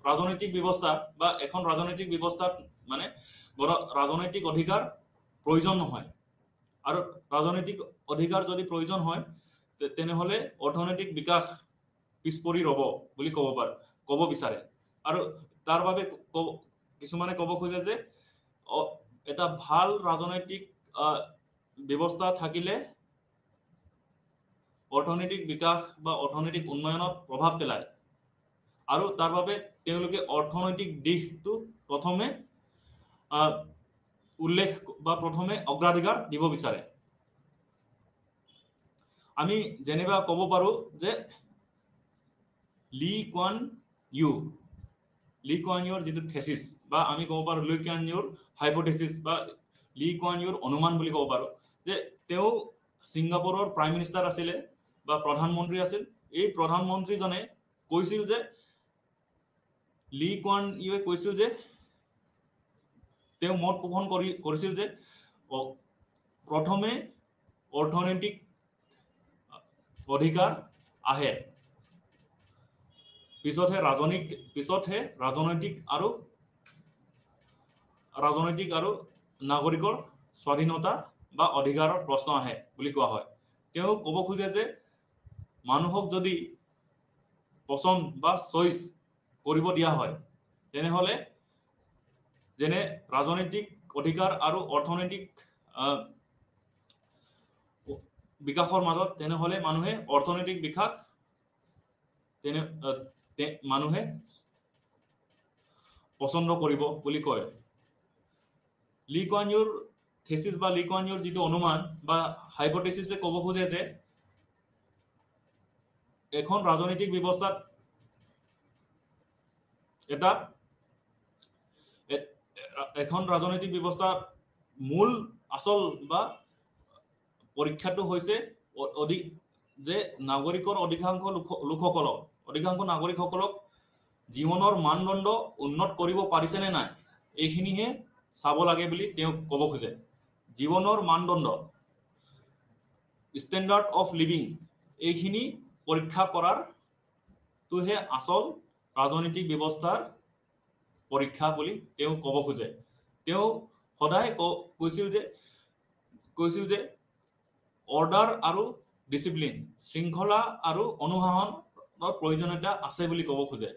ৰাজনৈতিক ব্যৱস্থা বা এখন ৰাজনৈতিক ব্যৱস্থাত মানে ৰাজনৈতিক অধিকাৰ প্ৰয়োজন নহয়, আৰু ৰাজনৈতিক অধিকাৰ যদি প্ৰয়োজন হয় তেনেহ'লে অৰ্থনৈতিক বিকাশ পিছ পৰি ৰ'ব বুলি ক'ব বিচাৰে। আৰু তাৰ বাবে কিছুমানে ক'ব খোজে যে এটা ভাল ৰাজনৈতিক ব্যৱস্থা থাকিলে অৰ্থনৈতিক বিকাশ বা অৰ্থনৈতিক উন্নয়নত প্ৰভাৱ পেলায়, আৰু তাৰ বাবে তেওঁলোকে অৰ্থনৈতিক দিশটো প্ৰথমে অগ্ৰাধিকাৰ দিব বিচাৰে। আমি যেনিবা ক'ব পাৰোঁ যে লি কুৱান ইউৰ যিটো থেচিছ, বা আমি ক'ব পাৰোঁ লি কুৱান ইউৰ হাইপথেচিছ বা লি কুৱান ইউৰ অনুমান বুলি ক'ব পাৰোঁ, যে তেওঁ ছিংগাপুৰৰ প্ৰাইম মিনিষ্টাৰ আছিলে বা প্ৰধানমন্ত্ৰী আছিল। এই প্ৰধানমন্ত্ৰীজনে কৈছিল যে লি কুৱান ইউৱে কৈছিল যে তেওঁ মত পোষণ কৰিছিল যে প্ৰথমে অৰ্থনৈতিক অধিকাৰ আহে, পিছতহে ৰাজনৈতিক আৰু নাগৰিকৰ স্বাধীনতা বা অধিকাৰৰ প্ৰশ্ন আহে বুলি কোৱা হয়। তেওঁ ক'ব খোজে যে মানুহক যদি পচন্দ বা চইচ কৰিব দিয়া হয় তেনেহ'লে যেনে ৰাজনৈতিক অধিকাৰ আৰু অৰ্থনৈতিক বিকাশৰ মাজত, তেনেহ'লে মানুহে অৰ্থনৈতিক বিকাশ মানুহে পচন্দ কৰিব বুলি কয়। লি কুৱান ইউৰ থেচিছ বা লি কুৱান ইউৰ যিটো অনুমান বা হাইপথেচিছে ক'ব খোজে যে এখন ৰাজনৈতিক ব্যৱস্থাত মূল আচল বা পৰীক্ষাটো হৈছে যে অধিকাংশ নাগৰিকসকলক জীৱনৰ মানদণ্ড উন্নত কৰিব পাৰিছে নে নাই, এইখিনিহে চাব লাগে বুলি তেওঁ ক'ব খোজে। জীৱনৰ মানদণ্ড, ষ্টেণ্ডাৰ্ড অফ লিভিং, এইখিনি পৰীক্ষা কৰাৰটোহে আচল ৰাজনৈতিক ব্যৱস্থাৰ পৰীক্ষা বুলি তেওঁ ক'ব খোজে। তেওঁ সদায় কৈছিল যে অৰ্ডাৰ আৰু ডিচিপ্লিন, শৃংখলা আৰু অনুশাসনৰ প্ৰয়োজনীয়তা আছে বুলি ক'ব খোজে।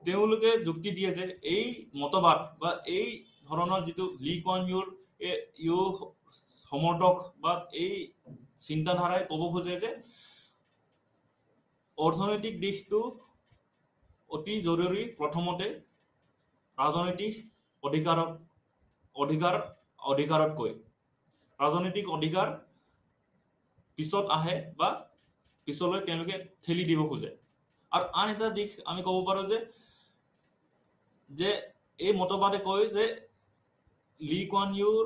তেওঁলোকে যুক্তি দিয়ে যে এই মতবাদ বা এই ধৰণৰ যিটো লি কুৱান ইউৰ সমৰ্থক বা এই চিন্তাধাৰাই ক'ব খোজে যে অৰ্থনৈতিক দিশটো অতি জৰুৰী, প্ৰথমতে ৰাজনৈতিক অধিকাৰতকৈ ৰাজনৈতিক অধিকাৰ পিছত আহে বা পিছলৈ তেওঁলোকে ঠেলি দিব খোজে। আৰু আন এটা দিশ আমি ক'ব পাৰোঁ যে এই মতবাদে কয় যে লি কুৱান ইউৰ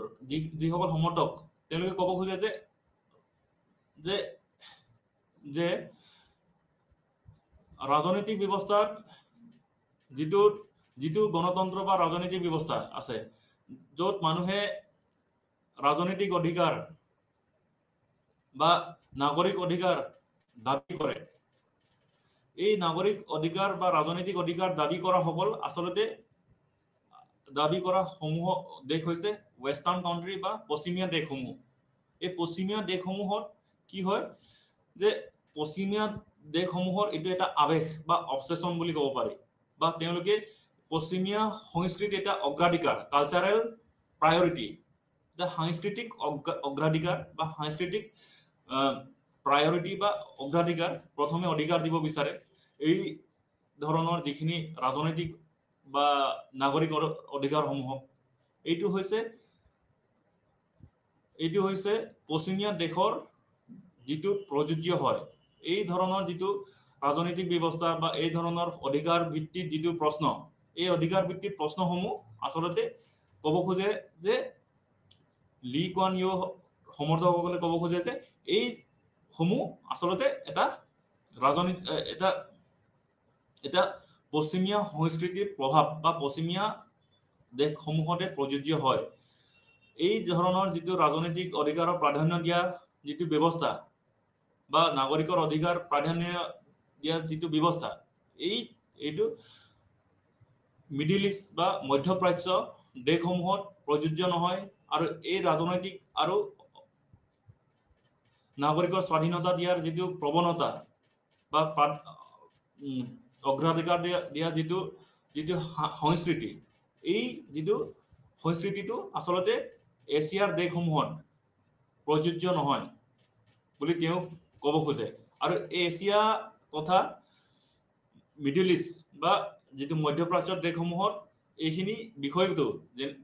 যিসকল সমৰ্থক তেওঁলোকে ক'ব খোজে যে যে ৰাজনৈতিক ব্যৱস্থাত যিটো গণতন্ত্ৰ বা ৰাজনৈতিক ব্যৱস্থা আছে য'ত মানুহে ৰাজনৈতিক অধিকাৰ বা নাগৰিক অধিকাৰ দাবী কৰে, এই নাগৰিক অধিকাৰ বা ৰাজনৈতিক অধিকাৰ দাবী কৰা সকল আচলতে দাবী কৰা সমূহ দেশ হৈছে ৱেষ্টাৰ্ণ কাউন্ট্ৰি বা পশ্চিমীয়া দেশসমূহ। এই পশ্চিমীয়া দেশসমূহত কি হয় যে পশ্চিমীয়া দেশসমূহৰ এইটো এটা আৱেগ বা অবচেছন বুলি ক'ব পাৰি, বা তেওঁলোকে পশ্চিমীয়া সংস্কৃতি এটা অগ্ৰাধিকাৰ কালচাৰেল প্ৰায়ৰিটি, সাংস্কৃতিক অগ্ৰাধিকাৰ বা সাংস্কৃতিক প্ৰায়ৰিটি বা অগ্ৰাধিকাৰ প্ৰথমে অধিকাৰ দিব বিচাৰে এই ধৰণৰ যিখিনি ৰাজনৈতিক বা নাগৰিক অধিকাৰসমূহক। এইটো হৈছে পশ্চিমীয়া দেশৰ যিটো প্ৰযোজ্য হয় এই ধৰণৰ যিটো ৰাজনৈতিক ব্যৱস্থা বা এই ধৰণৰ অধিকাৰ ভিত্তিক যিটো প্ৰশ্ন, এই অধিকাৰ ভিত্তিক প্ৰশ্নসমূহ আচলতে ক'ব খোজে যে লি কুৱান ইউ সমৰ্থকসকলে ক'ব খোজে যে এই সমূহ আচলতে এটা এটা পশ্চিমীয়া সংস্কৃতিৰ প্ৰভাৱ বা পশ্চিমীয়া দেশসমূহতে প্ৰযোজ্য হয়। এই ধৰণৰ যিটো ৰাজনৈতিক অধিকাৰৰ প্ৰাধান্য দিয়া যিটো ব্যৱস্থা বা নাগৰিকৰ অধিকাৰ প্ৰাধান্য দিয়া যিটো ব্যৱস্থা, এইটো মিডিল ইষ্ট বা মধ্যপ্ৰাচ্য দেশসমূহত প্ৰযোজ্য নহয়। আৰু এই ৰাজনৈতিক আৰু নাগৰিকৰ স্বাধীনতা দিয়াৰ যিটো প্ৰৱণতা বা অগ্ৰাধিকাৰ দিয়া যিটো সংস্কৃতি, এই যিটো সংস্কৃতিটো আচলতে এছিয়াৰ দেশসমূহত প্ৰযোজ্য নহয় বুলি তেওঁ ক'ব খোজে। আৰু এছিয়া তথা মিডিল ইষ্ট বা যিটো মধ্যপ্ৰাচ্যৰ দেশসমূহত এইখিনি বিষয়টো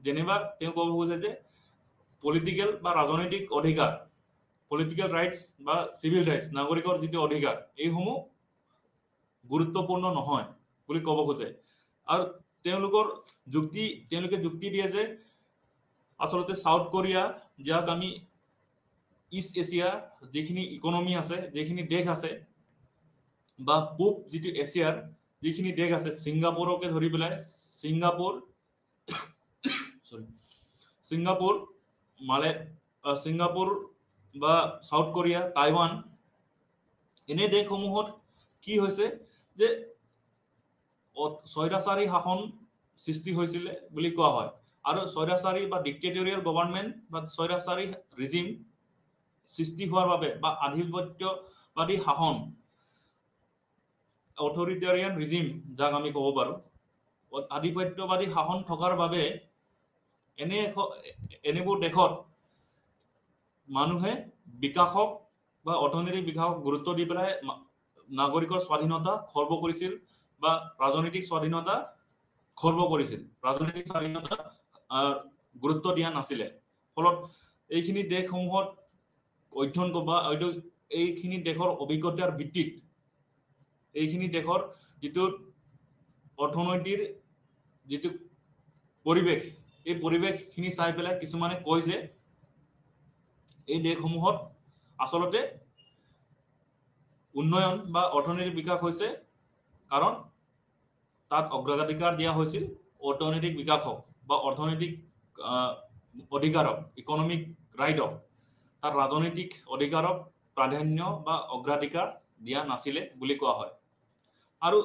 যেনিবা তেওঁ ক'ব খোজে যে পলিটিকেল বা ৰাজনৈতিক অধিকাৰ, পলিটিকেল ৰাইটছ বা চিভিল ৰাইটছ, নাগৰিকৰ যিটো অধিকাৰ, এইসমূহ গুৰুত্বপূৰ্ণ নহয় বুলি ক'ব খোজে। আৰু তেওঁলোকে যুক্তি দিয়ে যে আচলতে সাউথ কোৰিয়া, যাক আমি ইষ্ট এছিয়াৰ যিখিনি ইকনমি আছে, যিখিনি দেশ আছে, বা পূব যিটো এছিয়াৰ যিখিনি দেশ আছে, ছিংগাপুৰকে ধৰি পেলাই ছিংগাপুৰ বা সাউথ কোৰিয়া, টাইৱান, এনে দেশসমূহত কি হৈছে যে স্বৈৰাচাৰী শাসন সৃষ্টি হৈছিলে বুলি কোৱা হয়। আৰু স্বৈৰাচাৰী বা ডিক্টেটৰিয়েল গভৰ্ণমেণ্ট বা স্বৈৰাচাৰী ৰিজিম সৃষ্টি হোৱাৰ বাবে বা আধিপত্যবাদী শাসন, অথৰিটেৰিয়ান ৰিজিম যাক আমি ক'ব পাৰোঁ, আধিপত্যবাদী শাসন থকাৰ বাবে এনেবোৰ দেশত মানুহে বিকাশক বা অৰ্থনৈতিক বিকাশক গুৰুত্ব দি পেলাই নাগৰিকৰ স্বাধীনতা খৰ্ব কৰিছিল বা ৰাজনৈতিক স্বাধীনতা খৰ্ব কৰিছিল, ৰাজনৈতিক স্বাধীনতা গুৰুত্ব দিয়া নাছিলে। ফলত এইখিনি দেশসমূহত অধ্যয়ন বা এইখিনি দেশৰ অভিজ্ঞতাৰ ভিত্তিত এইখিনি দেশৰ যিটো অৰ্থনৈতিৰ যিটো পৰিৱেশ, এই পৰিৱেশখিনি চাই পেলাই কিছুমানে কয় যে এই দেশসমূহত আচলতে উন্নয়ন বা অৰ্থনৈতিক বিকাশ হৈছে কাৰণ তাত অগ্ৰাধিকাৰ দিয়া হৈছিল অৰ্থনৈতিক বিকাশক বা অৰ্থনৈতিক অধিকাৰক, ইকনমিক ৰাইটক। তাত ৰাজনৈতিক অধিকাৰক প্ৰাধান্য বা অগ্ৰাধিকাৰ দিয়া নাছিলে বুলি কোৱা হয়। আৰু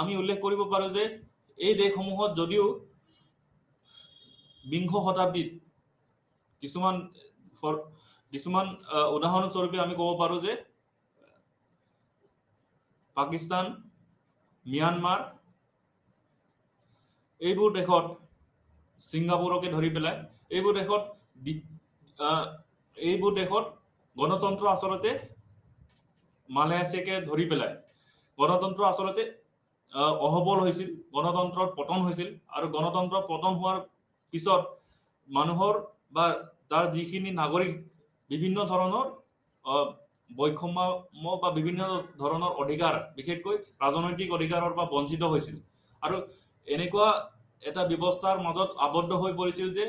আমি উল্লেখ কৰিব পাৰোঁ যে এই দেশসমূহত যদিও বিংশ শতাব্দীত কিছুমান উদাহৰণস্বৰূপে আমি ক'ব পাৰোঁ যে পাকিস্তান, ম্যানমাৰ, এইবোৰ দেশত, ছিংগাপুৰকে ধৰি পেলাই এইবোৰ দেশত গণতন্ত্ৰ আচলতে, মালয়েছিয়াকে ধৰি পেলাই গণতন্ত্ৰ আচলতে অসবল হৈছিল, গণতন্ত্ৰৰ পতন হৈছিল। আৰু গণতন্ত্ৰ পতন হোৱাৰ পিছত মানুহৰ বা তাৰ যিখিনি নাগৰিক বিভিন্ন ধৰণৰ বৈষম্য বা বিভিন্ন ধৰণৰ অধিকাৰ, বিশেষকৈ ৰাজনৈতিক অধিকাৰৰ পৰা বঞ্চিত হৈছিল। আৰু এনেকুৱা এটা ব্যৱস্থাৰ মাজত আবদ্ধ হৈ পৰিছিল যে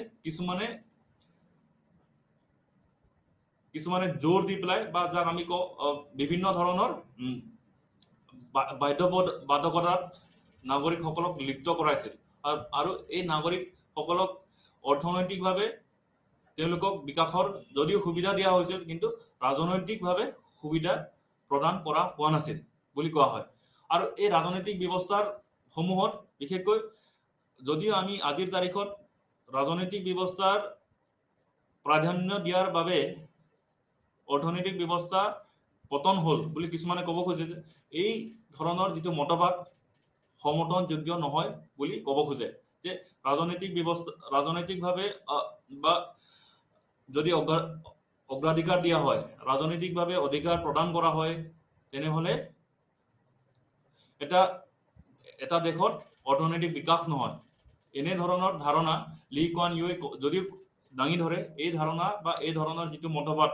কিছুমানে জোৰ দি পেলাই বা যাক আমি কওঁ বিভিন্ন ধৰণৰ বাধ্যবাধকতাত নাগৰিকসকলক লিপ্ত কৰাইছিল আৰু এই নাগৰিকসকলক অৰ্থনৈতিকভাৱে তেওঁলোকক বিকাশৰ যদিও সুবিধা দিয়া হৈছিল কিন্তু ৰাজনৈতিকভাৱে সুবিধা প্ৰদান কৰা হোৱা নাছিল বুলি কোৱা হয় আৰু এই ৰাজনৈতিক ব্যৱস্থাৰ সমূহত বিশেষকৈ যদিও আমি আজিৰ তাৰিখত ৰাজনৈতিক ব্যৱস্থাৰ প্ৰাধান্য দিয়াৰ বাবে অৰ্থনৈতিক ব্যৱস্থা পতন হ'ল বুলি কিছুমানে ক'ব খোজে যে এই ধৰণৰ যিটো মতবাদ সমৰ্থনযোগ্য নহয় বুলি ক'ব খোজে যে ৰাজনৈতিকভাৱে বা যদি অগ্ৰাধিকাৰ দিয়া হয় ৰাজনৈতিকভাৱে অধিকাৰ প্ৰদান কৰা হয় তেনেহলে এটা দেশত অৰ্থনৈতিক বিকাশ নহয় এনে ধৰণৰ ধাৰণা লি কুৱান ইউৱে যদিও দাঙি ধৰে এই ধাৰণা বা এই ধৰণৰ যিটো মতবাদ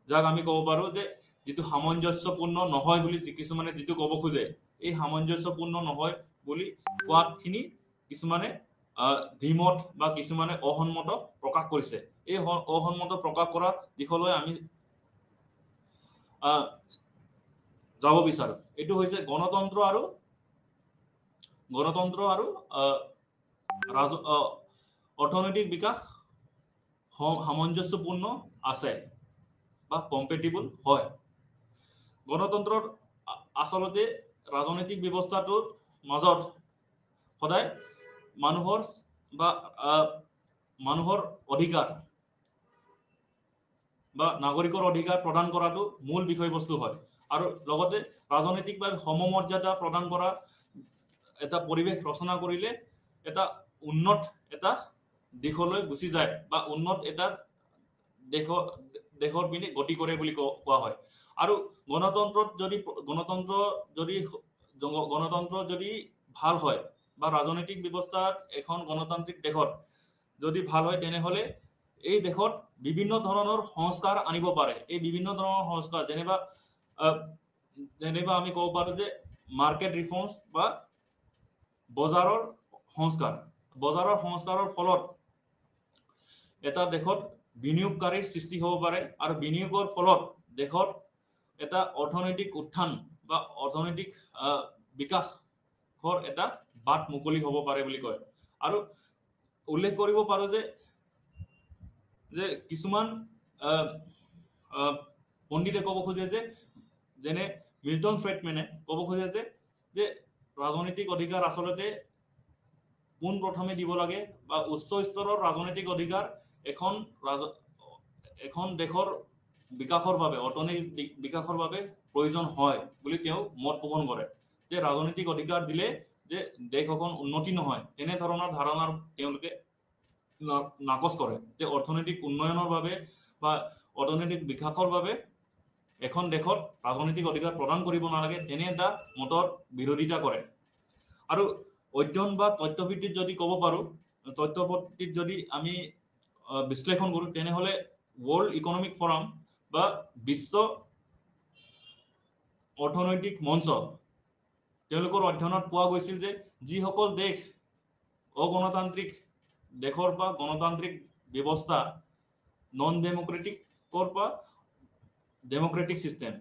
যাক আমি ক'ব পাৰো যে যিটো সামঞ্জস্যপূৰ্ণ নহয় বুলি কিছুমানে যিটো ক'ব খোজে এই সামঞ্জস্যপূৰ্ণ নহয় বুলি কোৱাখিনি কিছুমানে দ্বিমত বা কিছুমানে অসন্মত প্ৰকাশ কৰিছে এই অসন্মত প্ৰকাশ কৰা দিশলৈ আমি যাব বিচাৰো এইটো হৈছে গণতন্ত্ৰ আৰু অৰ্থনৈতিক বিকাশ সামঞ্জস্যপূৰ্ণ আছে বা কম্পেটিবল হয় গণতন্ত্ৰৰ আচলতে ৰাজনৈতিক ব্যৱস্থাটোৰ মাজত সদায় মানুহৰ অধিকাৰ বা নাগৰিকৰ অধিকাৰ প্ৰদান কৰাটো মূল বিষয়বস্তু হয় আৰু লগতে ৰাজনৈতিকভাৱে সমমৰ্যাদা প্ৰদান কৰা এটা পৰিৱেশ ৰচনা কৰিলে এটা উন্নত এটা দিশলৈ গুচি যায় বা উন্নত এটা দেশৰ পিনে গতি কৰে বুলি কোৱা হয় আৰু গণতন্ত্ৰ যদি ভাল হয় বা ৰাজনৈতিক ব্যৱস্থাত এখন গণতান্ত্ৰিক দেশত যদি ভাল হয় তেনেহলে এই দেশত বিভিন্ন ধৰণৰ সংস্কাৰ আনিব পাৰে এই বিভিন্ন ধৰণৰ সংস্কাৰ যেনিবা আমি ক'ব পাৰো যে মাৰ্কেট ৰিফৰ্মছ বা বজাৰৰ সংস্কাৰৰ ফলত এটা দেশত বিনিয়োগকাৰীৰ সৃষ্টি হ'ব পাৰে আৰু বিনিয়োগৰ ফলত দেশত এটা অৰ্থনৈতিক উত্থান বা অৰ্থনৈতিক বিকাশৰ এটা বাট মুকলি হ'ব পাৰে বুলি কয় আৰু উল্লেখ কৰিব পাৰো যে কিছুমান পণ্ডিতে ক'ব খোজে যে যেনে মিল্টন ফ্ৰেডমেনে ক'ব খোজে যে ৰাজনৈতিক অধিকাৰ আচলতে পোনপ্ৰথমে দিব লাগে বা উচ্চ স্তৰৰ ৰাজনৈতিক অধিকাৰ এখন দেশৰ বিকাশৰ বাবে অৰ্থনৈতিক বিকাশৰ বাবে প্ৰয়োজন হয় বুলি তেওঁ মত পোষণ কৰে যে ৰাজনৈতিক অধিকাৰ দিলে যে দেশ এখন উন্নতি নহয় তেনে ধৰণৰ ধাৰণাৰ তেওঁলোকে নাকচ কৰে যে অৰ্থনৈতিক উন্নয়নৰ বাবে বা অৰ্থনৈতিক বিকাশৰ বাবে এখন দেশত ৰাজনৈতিক অধিকাৰ প্ৰদান কৰিব নালাগে তেনে এটা মতৰ বিৰোধিতা কৰে আৰু অধ্যয়ন বা তথ্যভিত্তিত যদি ক'ব পাৰো তথ্যভিত্তিত যদি আমি বিশ্লেষণ কৰো তেনেহলে ৱৰ্ল্ড ইকনমিক ফৰাম বা বিশ্ব অৰ্থনৈতিক মঞ্চ তেওঁলোকৰ অধ্যয়নত পোৱা গৈছিল যে যিসকল দেশ অগণতান্ত্ৰিক দেশৰ পৰা গণতান্ত্ৰিক ব্যৱস্থা নন ডেমক্ৰেটিকৰ পৰা ডেমক্ৰেটিক সিস্টেম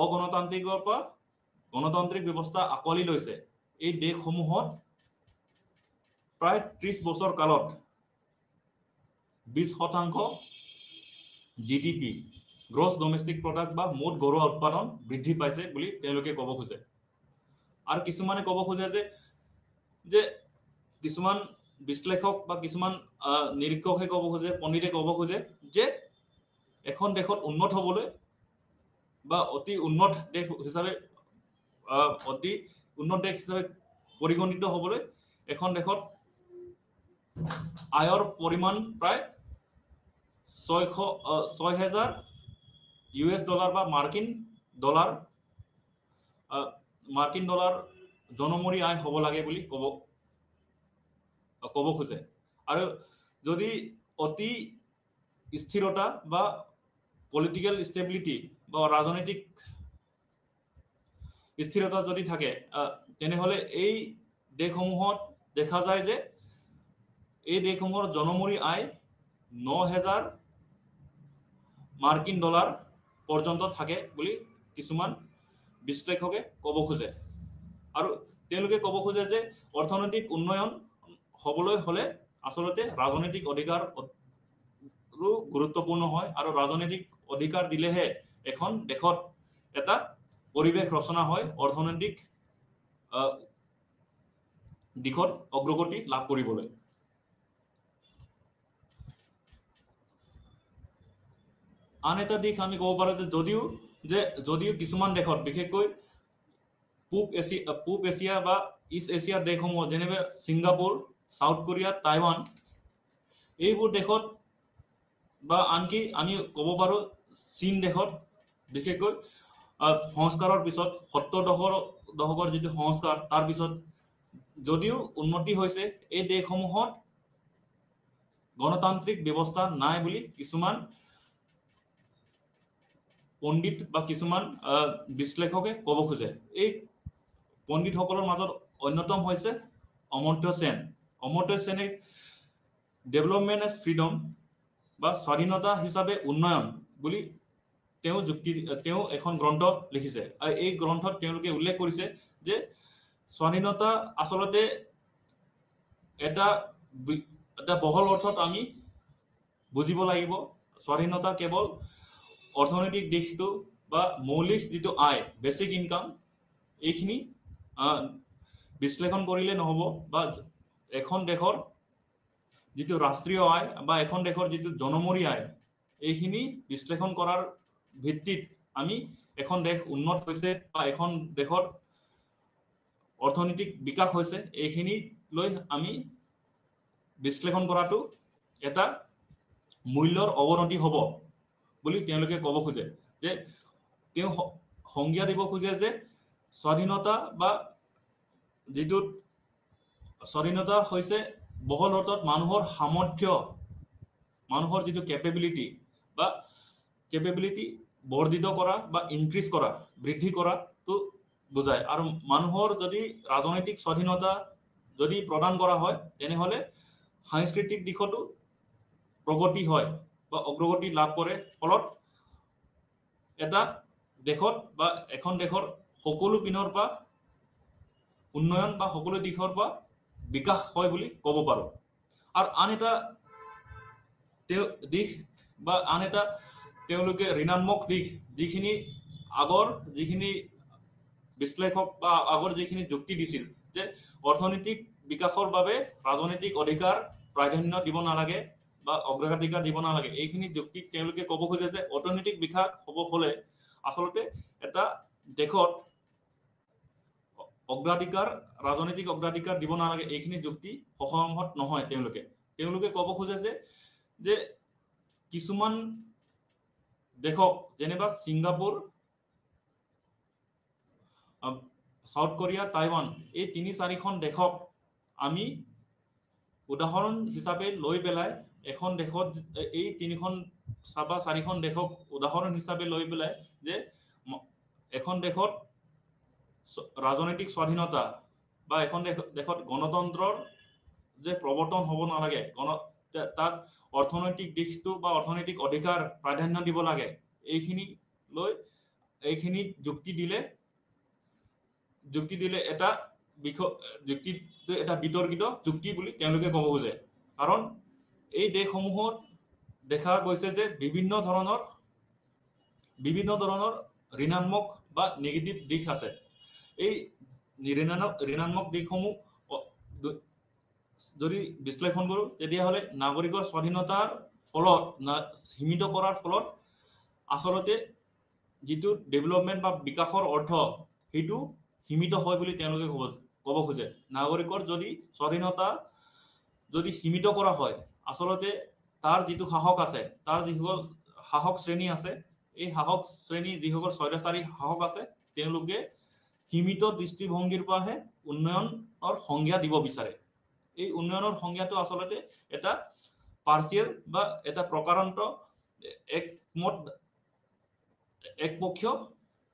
অগণতান্ত্ৰিকৰ পৰা গণতান্ত্ৰিক ব্যৱস্থা আকোৱালি লৈছে এই দেশসমূহত প্ৰায় 30 বছৰ কালত 20% জিডিপি গ্ৰছ ডমেষ্টিক প্ৰডাক্ট বা মুঠ ঘৰুৱা উৎপাদন বৃদ্ধি পাইছে বুলি তেওঁলোকে ক'ব খোজে আৰু কিছুমানে ক'ব খোজে যে কিছুমান বিশ্লেষক বা কিছুমান নিৰীক্ষকে ক'ব খোজে পণ্ডিতে ক'ব খোজে যে এখন দেশত উন্নত হ'বলৈ বা অতি উন্নত দেশ হিচাপে পৰিগণিত হ'বলৈ এখন দেশত আয়ৰ পৰিমাণ প্ৰায় 6,000 US ডলাৰ বা মাৰ্কিন ডলাৰ জনমূৰি আয় হ'ব লাগে বুলি ক'ব খোজে আৰু যদি অতি স্থিৰতা বা পলিটিক্যাল ষ্টেবিলিটি বা ৰাজনৈতিক স্থিৰতা যদি থাকে তেনেহলে এই দেশসমূহত দেখা যায় যে এই দেশসমূহৰ জনমূৰি আয় 9,000 মাৰ্কিন ডলাৰ পৰ্যন্ত থাকে বুলি কিছুমান বিশ্লেষকে ক'ব খোজে আৰু তেওঁলোকে ক'ব খোজে যে অৰ্থনৈতিক উন্নয়ন হ'বলৈ হলে আসলতে ৰাজনৈতিক অধিকাৰ গুৰুত্বপূৰ্ণ হয় আৰু ৰাজনৈতিক অধিকাৰ দিলেহে এখন দেশত এটা পৰিৱেশ ৰচনা হয় অৰ্থনৈতিক দিশত অগ্ৰগতি লাভ কৰিবলৈ আন এটা দিশ আমি ক'ব পাৰো যে যদিও কিছুমান দেশত বিশেষকৈ পূব এছিয়া বা ইষ্ট এছিয়াৰ দেশসমূহ যেনে ছিংগাপুৰ সাউথ কোৰিয়া টাইৱান এইবোৰ দেশত বা আনকি আমি ক'ব পাৰো চীন দেশত বিশেষকৈ সংস্কাৰৰ পিছত 70 দশকৰ যিটো সংস্কাৰ তাৰ পিছত যদিও উন্নতি হৈছে এই দেশসমূহত গণতান্ত্ৰিক ব্যৱস্থা নাই বুলি কিছুমান পণ্ডিত বা কিছুমান বিশ্লেষকে ক'ব খোজে এই পণ্ডিতসকলৰ মাজত অন্যতম হৈছে অমৰ্ত্য সেনে ডেভেলপমেন্ট এজ ফ্ৰীডম বা স্বাধীনতা হিচাপে উন্নয়ন বুলি তেওঁ এখন গ্ৰন্থ লিখিছে আৰু এই গ্ৰন্থত তেওঁলোকে উল্লেখ কৰিছে যে স্বাধীনতা আসলতে এটা বহল অৰ্থত আমি বুজিব লাগিব স্বাধীনতা কেৱল অৰ্থনৈতিক দিশটো বা মৌলিক যিটো আয় বেসিক ইনকাম এইখিনি বিশ্লেষণ কৰিলে নহব বা এখন দেশৰ যিটো ৰাষ্ট্ৰীয় আয় বা এখন দেশৰ যিটো জনমূৰি আয় এইখিনি বিশ্লেষণ কৰাৰ ভিত্তিত আমি এখন দেশ উন্নত হৈছে বা এখন দেশৰ অৰ্থনৈতিক বিকাশ হৈছে এইখিনি লৈ আমি বিশ্লেষণ কৰাটো এটা মূল্যৰ অৱনতি হ'ব বুলি তেওঁলোকে ক'ব খোজে যে তেওঁ সংজ্ঞা দিব খোজে যে স্বাধীনতা বা যিটো স্বাধীনতা হৈছে বহল অৰ্থত মানুহৰ সামৰ্থ্য মানুহৰ যিটো কেপেবিলিটি বৰ্ধিত কৰা বা ইনক্ৰিজ কৰা বৃদ্ধি কৰাটো বুজায় আৰু মানুহৰ যদি ৰাজনৈতিক স্বাধীনতা যদি প্ৰদান কৰা হয় তেনেহলে সাংস্কৃতিক দিশতো প্ৰগতি হয় বা অগ্ৰগতি লাভ কৰে ফলত এটা দেশত বা এখন দেশৰ সকলো পিনৰ পৰা উন্নয়ন বা সকলো দিশৰ পৰা বিকাশ হয় বুলি ক'ব পাৰো আৰু আন এটা দিশ বা আন এটা তেওঁলোকে ঋণাত্মক দিশ যিখিনি বিশ্লেষক বা আগৰ যিখিনি যুক্তি দিছিল যে অৰ্থনৈতিক বিকাশৰ বাবে ৰাজনৈতিক অধিকাৰ প্ৰাধান্য দিব নালাগে বা অগ্ৰাধিকাৰ দিব নালাগে এইখিনি যুক্তি তেওঁলোকে ক'ব খোজে যে অৰ্থনৈতিক বিকাশ হ'ব হলে আসলতে এটা দেশত ৰাজনৈতিক অগ্ৰাধিকাৰ দিব নালাগে এইখিনি যুক্তি সহমত নহয় তেওঁলোকে ক'ব খোজে যে কিছুমান দেশক যেনেবা ছিংগাপুৰ সাউথ কোৰিয়া টাইৱান এই 3-4খন দেশক আমি উদাহৰণ হিচাপে লৈ পেলাই এখন দেশত এই 3-4খন দেশক উদাহৰণ হিচাপে লৈ পেলাই যে এখন দেশত ৰাজনৈতিক স্বাধীনতা বা এখন দেশত গণতন্ত্ৰৰ যে প্ৰৱৰ্তন হ'ব নালাগে তাত অৰ্থনৈতিক দিশটো বা অৰ্থনৈতিক অধিকাৰ প্ৰাধান্য দিব লাগে এইখিনি যুক্তি দিলে এটা বিতৰ্কিত যুক্তি বুলি তেওঁলোকে ক'ব খোজে কাৰণ এই দেশসমূহত দেখা গৈছে যে বিভিন্ন ধৰণৰ ঋণাত্মক বা নেগেটিভ দিশ আছে এই ঋণাত্মক দিশসমূহ যদি বিশ্লেষণ কৰো তেতিয়াহ'লে নাগৰিকৰ স্বাধীনতাৰ ফলত সীমিত কৰাৰ ফলত আসলতে যিটো ডেভেলপমেন্ট বা বিকাশৰ অৰ্থ সেইটো সীমিত হয় বুলি তেওঁলোকে ক'ব খোজে নাগৰিকৰ যদি স্বাধীনতা যদি সীমিত কৰা হয় আসলতে তাৰ যিটো শাসক আছে তাৰ যিসকল শাসক শ্ৰেণী আছে এই শাসক শ্ৰেণী যিসকল স্বৈৰাচাৰী শাসক আছে তেওঁলোকে সীমিত দৃষ্টিভংগীৰ পৰাহে উন্নয়নৰ সংজ্ঞা দিব বিচাৰে এই উন্নয়নৰ সংজ্ঞাটো আসলতে এটা পাৰ্চিয়েল বা এটা প্ৰকাৰান্ত একপক্ষীয়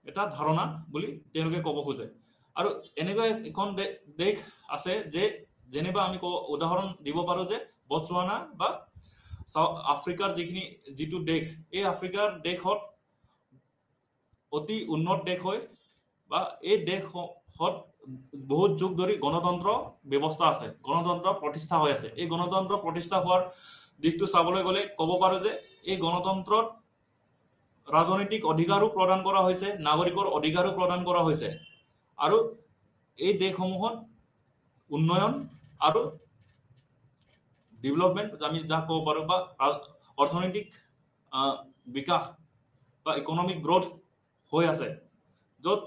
এটা ধাৰণা বুলি তেওঁলোকে ক'ব খোজে আৰু এনেকুৱা এখন দেশ আছে যে যেনিবা আমি উদাহৰণ দিব পাৰো যে বটছৱানা বা আফ্ৰিকাৰ যিটো দেশ, এই আফ্ৰিকাৰ দেশত অতি উন্নত দেশ হয় বা এই দেশত বহুত যুগ ধৰি গণতন্ত্ৰ ব্যৱস্থা আছে, গণতন্ত্ৰ প্ৰতিষ্ঠা হৈ আছে। এই গণতন্ত্ৰ প্ৰতিষ্ঠা হোৱাৰ দিশটো চাবলৈ গ'লে ক'ব পাৰো যে এই গণতন্ত্ৰত ৰাজনৈতিক অধিকাৰো প্ৰদান কৰা হৈছে, নাগৰিকৰ অধিকাৰো প্ৰদান কৰা হৈছে, আৰু এই দেশসমূহত উন্নয়ন আৰু ডেভেলপমেণ্ট আমি যাক ক'ব পাৰো বা অৰ্থনৈতিক বিকাশ বা ইকনমিক গ্ৰোথ হৈ আছে, য'ত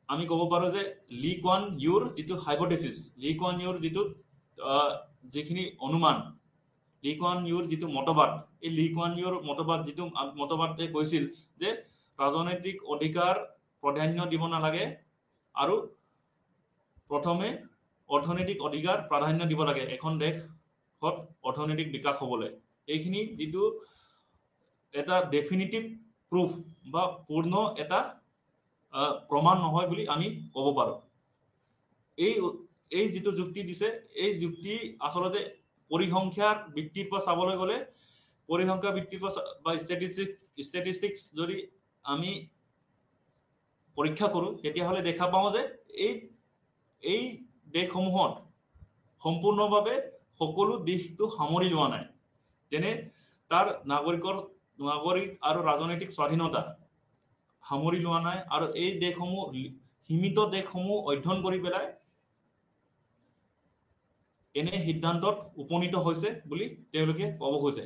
আমি ক'ব পাৰো যে লি কুৱান ইউৰ যিটো হাইপথেচিছ, লি কুৱান ইউৰ যিখিনি অনুমান, লি কুৱান ইউৰ যিটো মতবাদ, এই লি কুৱান ইউৰ মতবাদে কৈছিল যে ৰাজনৈতিক অধিকাৰ প্ৰাধান্য দিব নালাগে আৰু প্ৰথমে অৰ্থনৈতিক অধিকাৰ প্ৰাধান্য দিব লাগে এখন দেশত অৰ্থনৈতিক বিকাশ হ'বলৈ। এইখিনি যিটো এটা ডেফিনিটিভ প্ৰুফ বা পূৰ্ণ এটা প্ৰমাণ নহয় বুলি আমি ক'ব পাৰো। এই যিটো যুক্তি দিছে, এই যুক্তি আচলতে পৰিসংখ্যাৰ ভিত্তিৰ পৰা চাবলৈ গ'লে, পৰিসংখ্যা ভিত্তিৰ পৰা বা ষ্টেটিষ্টিক্স যদি আমি পৰীক্ষা কৰো, তেতিয়াহ'লে দেখা পাওঁ যে এই দেশসমূহত সম্পূৰ্ণভাৱে সকলো দিশটো সামৰি লোৱা নাই। যেনে তাৰ নাগৰিক আৰু ৰাজনৈতিক স্বাধীনতা সামৰি লোৱা নাই, আৰু এই দেশসমূহ সীমিত দেশসমূহ অধ্যয়ন কৰি পেলাই এনে সিদ্ধান্তত উপনীত হৈছে বুলি তেওঁলোকে ক'ব খোজে।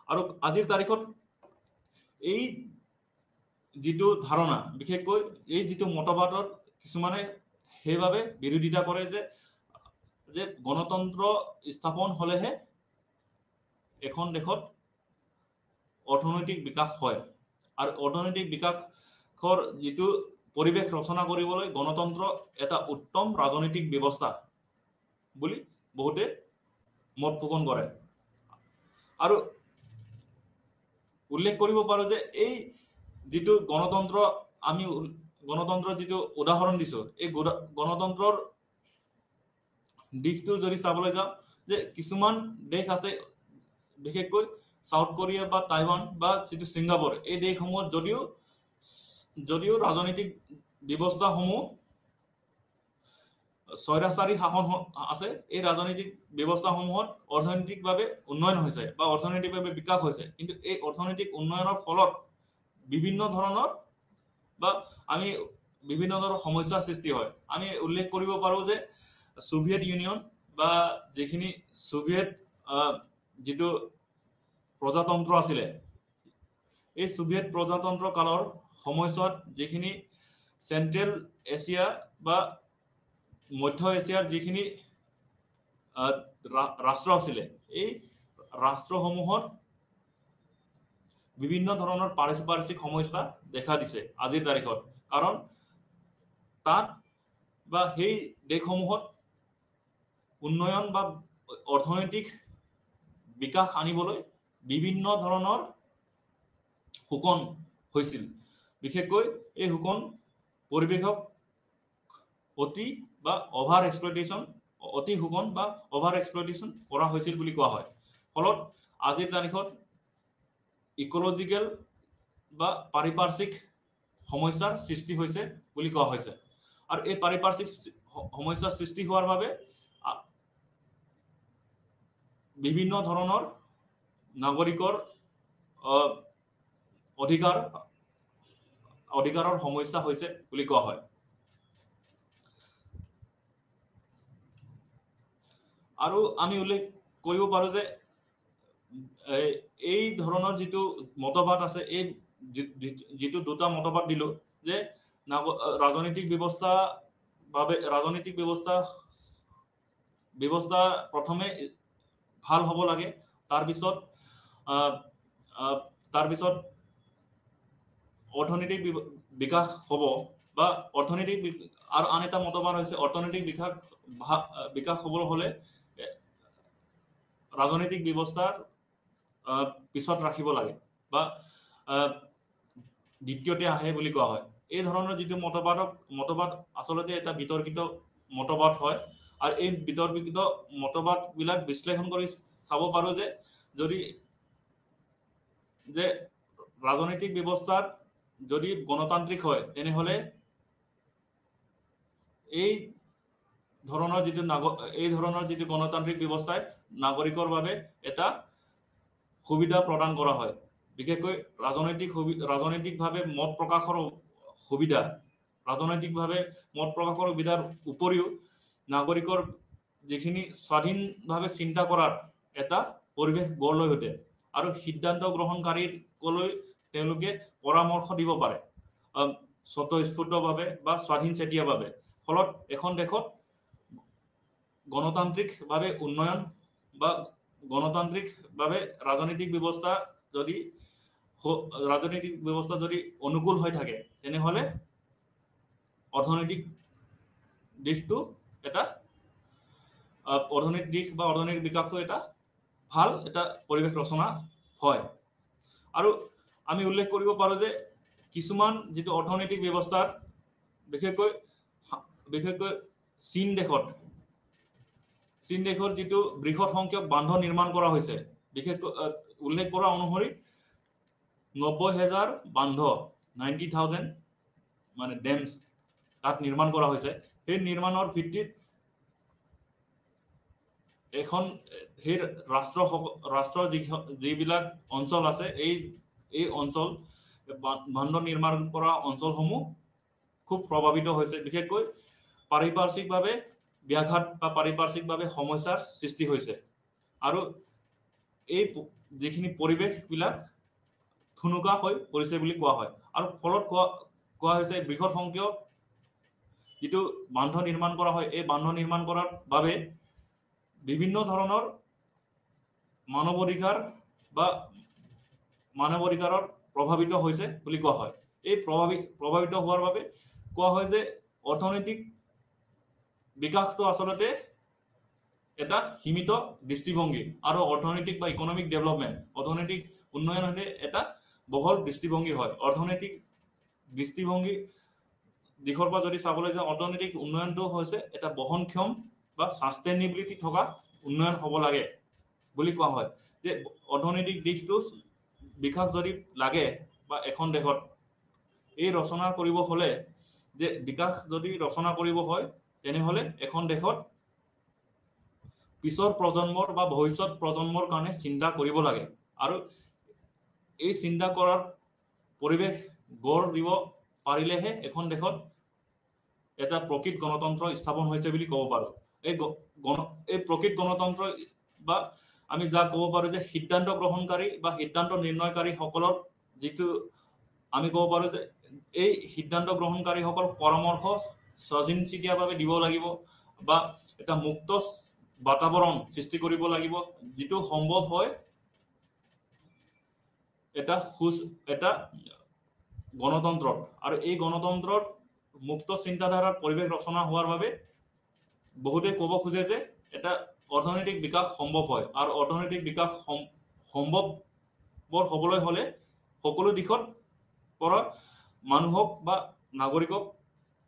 আৰু আজিৰ তাৰিখত এই যিটো ধাৰণা, বিশেষকৈ এই যিটো মতবাদত কিছুমানে সেইভাৱে বিৰোধিতা কৰে যে গণতন্ত্ৰ স্থাপন হ'লেহে এখন দেশত অৰ্থনৈতিক বিকাশ হয়, আৰু অৰ্থনৈতিক বিকাশৰ যিটো পৰিৱেশ ৰচনা কৰিবলৈ গণতন্ত্ৰ এটা উত্তম ৰাজনৈতিক ব্যৱস্থা বুলি বহুতে মত পোষণ কৰে। আৰু উল্লেখ কৰিব পাৰো যে এই যিটো গণতন্ত্ৰৰ যিটো উদাহৰণ দিছো, এই গণতন্ত্ৰৰ দিশটো যদি চাবলৈ যাওঁ, যে কিছুমান দেশ আছে, বিশেষকৈ সাউথ কোৰিয়া বা টাইৱান বা যিটো ছিংগাপুৰ, এই দেশসমূহত যদিও ৰাজনৈতিক ব্যৱস্থাসমূহ স্বৈৰাচাৰী শাসন আছে, এই ৰাজনৈতিক ব্যৱস্থাসমূহত অৰ্থনৈতিকভাৱে উন্নয়ন হৈছে বা অৰ্থনৈতিকভাৱে বিকাশ হৈছে, কিন্তু এই অৰ্থনৈতিক উন্নয়নৰ ফলত বিভিন্ন ধৰণৰ সমস্যাৰ সৃষ্টি হয়। আমি উল্লেখ কৰিব পাৰো যে সোভিয়েত ইউনিয়ন বা যিখিনি সোভিয়েত যিটো প্ৰজাতন্ত্ৰ আছিলে, এই সোভিয়েত প্ৰজাতন্ত্ৰ কালৰ সময়ছোৱাত যিখিনি চেন্ট্ৰেল এছিয়া বা মধ্য এছিয়াৰ যিখিনি ৰাষ্ট্ৰ আছিলে, এই ৰাষ্ট্ৰসমূহত বিভিন্ন ধৰণৰ পাৰিপাৰ্শ্বিক সমস্যা দেখা দিছে আজিৰ তাৰিখত। কাৰণ তাত বা সেই দেশসমূহত উন্নয়ন বা অৰ্থনৈতিক বিকাশ আনিবলৈ বিভিন্ন ধৰণৰ শোষণ হৈছিল। বিশেষকৈ এই শোষণ পৰিৱেশক অতি শোষণ বা অভাৰ এক্সপ্লইটেশ্যন কৰা হৈছিল বুলি কোৱা হয়। ফলত আজিৰ তাৰিখত ইকলজিকেল বা পাৰিপাৰ্শ্বিক সমস্যাৰ সৃষ্টি হৈছে বুলি কোৱা হৈছে। আৰু এই পাৰিপাৰ্শ্বিক সমস্যাৰ সৃষ্টি হোৱাৰ বাবে বিভিন্ন ধৰণৰ নাগৰিকৰ অধিকাৰৰ সমস্যা হৈছে বুলি কোৱা হয়। আৰু আমি উল্লেখ কৰিব পাৰো যে এই ধৰণৰ যিটো মতবাদ আছে, এই যিটো দুটা মতবাদ দিলো, যে ৰাজনৈতিক ব্যৱস্থা প্ৰথমে ভাল হ'ব লাগে, তাৰপিছত অৰ্থনৈতিক বিকাশ হ'ব, বা অৰ্থনৈতিক আৰু আন এটা মতবাদ হৈছে অৰ্থনৈতিক বিকাশ হ'বলৈ হ'লে ৰাজনৈতিক ব্যৱস্থাৰ পিছত ৰাখিব লাগে বা দ্বিতীয়তে আহে বুলি কোৱা হয়। এই ধৰণৰ যিটো মতবাদ আচলতে এটা বিতৰ্কিত মতবাদ হয় আৰু এই বিতৰ্কিত মতবাদবিলাক বিশ্লেষণ কৰি চাব পাৰোঁ যে ৰাজনৈতিক ব্যৱস্থাত যদি গণতান্ত্ৰিক হয় তেনেহ'লে এই ধৰণৰ যিটো গণতান্ত্ৰিক ব্যৱস্থাই নাগৰিকৰ বাবে এটা সুবিধা প্ৰদান কৰা হয় বিশেষকৈ ৰাজনৈতিকভাৱে মত প্ৰকাশৰ সুবিধা উপৰিও নাগৰিকৰ যিখিনি স্বাধীনভাৱে চিন্তা কৰাৰ এটা পৰিৱেশ গঢ় লৈ উঠে আৰু সিদ্ধান্ত গ্ৰহণকাৰীকলৈ তেওঁলোকে পৰামৰ্শ দিব পাৰে স্বতঃস্ফূৰ্তভাৱে বা স্বাধীনচেতিয়াভাৱে ফলত এখন দেশত গণতান্ত্ৰিকভাৱে উন্নয়ন বা গণতান্ত্ৰিকভাৱে ৰাজনৈতিক ব্যৱস্থা যদি অনুকূল হৈ থাকে তেনেহ'লে অৰ্থনৈতিক দিশটো এটা অৰ্থনৈতিক দিশ বা অৰ্থনৈতিক বিকাশটো এটা ভাল এটা পৰিৱেশ ৰচনা হয় আৰু আমি উল্লেখ কৰিব পাৰোঁ যে কিছুমান যিটো অৰ্থনৈতিক ব্যৱস্থাত বিশেষকৈ চীন দেশৰ যিটো বৃহৎ সংখ্যক বান্ধ নিৰ্মাণ কৰা হৈছে বিশেষকৈ উল্লেখ কৰা অনুসৰি 90,000 বান্ধ 90,000 মানে ডেমছ তাত নিৰ্মাণ কৰা হৈছে সেই নিৰ্মাণৰ ভিত্তিত এখন সেই ৰাষ্ট্ৰৰ যিবিলাক অঞ্চল আছে এই অঞ্চল বান্ধ নিৰ্মাণ কৰা অঞ্চলসমূহ খুব প্ৰভাৱিত হৈছে বিশেষকৈ পাৰিপাৰ্শ্বিকভাৱে ব্যাঘাত বা পাৰিপাৰ্শ্বিকভাৱে সমস্যাৰ সৃষ্টি হৈছে আৰু এই যিখিনি পৰিৱেশবিলাক থুনুকা হৈ পৰিছে বুলি কোৱা হয় আৰু ফলত কোৱা হৈছে বৃহৎ সংখ্যক যিটো বান্ধ নিৰ্মাণ কৰা হয় এই বান্ধ নিৰ্মাণ কৰাৰ বাবে বিভিন্ন ধৰণৰ মানৱ অধিকাৰৰ প্ৰভাৱিত হৈছে বুলি কোৱা হয় এই প্ৰভাৱিত হোৱাৰ বাবে কোৱা হয় যে অৰ্থনৈতিক বিকাশটো আচলতে এটা সীমিত দৃষ্টিভংগী আৰু অৰ্থনৈতিক বা ইকনমিক ডেভেলপমেণ্ট অৰ্থনৈতিক উন্নয়ন হ'লে এটা বহল দৃষ্টিভংগী হয় অৰ্থনৈতিক দৃষ্টিভংগী দিশৰ পৰা যদি চাবলৈ যাওঁ অৰ্থনৈতিক উন্নয়নটো হৈছে এটা বহনক্ষম বা সাষ্টেইনেবিলিটি থকা উন্নয়ন হ'ব লাগে বুলি কোৱা হয় যে অৰ্থনৈতিক দিশটো বিকাশ যদি লাগে বা এখন দেশত এই ৰচনা কৰিব হ'লে যে বিকাশ যদি ৰচনা কৰিব হয় তেনেহ'লে এখন দেশত পিছৰ প্ৰজন্মৰ বা ভৱিষ্যত প্ৰজন্মৰ কাৰণে চিন্তা কৰিব লাগে আৰু এই চিন্তা কৰাৰ পৰিৱেশ গঢ় দিব পাৰিলেহে এখন দেশত এটা প্ৰকৃত গণতন্ত্ৰ স্থাপন হৈছে বুলি ক'ব পাৰোঁ এই প্ৰকৃত গণতন্ত্ৰ বা আমি যাক ক'ব পাৰোঁ যে সিদ্ধান্ত গ্ৰহণকাৰী বা সিদ্ধান্ত নিৰ্ণয়কাৰীসকলৰ যিটো আমি ক'ব পাৰোঁ যে এই সিদ্ধান্ত গ্ৰহণকাৰীসকল পৰামৰ্শ স্বাধীনচিতীয়াভাৱে দিব লাগিব বা এটা মুক্ত বাতাবৰণ সৃষ্টি কৰিব লাগিব যিটো সম্ভৱ হয় এটা গণতন্ত্ৰত আৰু এই গণতন্ত্ৰত মুক্ত চিন্তাধাৰাৰ পৰিৱেশ ৰচনা হোৱাৰ বাবে বহুতে ক'ব খোজে যে এটা অৰ্থনৈতিক বিকাশ সম্ভৱ হয় আৰু অৰ্থনৈতিক বিকাশ সম্ভৱ হ'বলৈ হ'লে সকলো দিশত পৰা মানুহক বা নাগৰিকক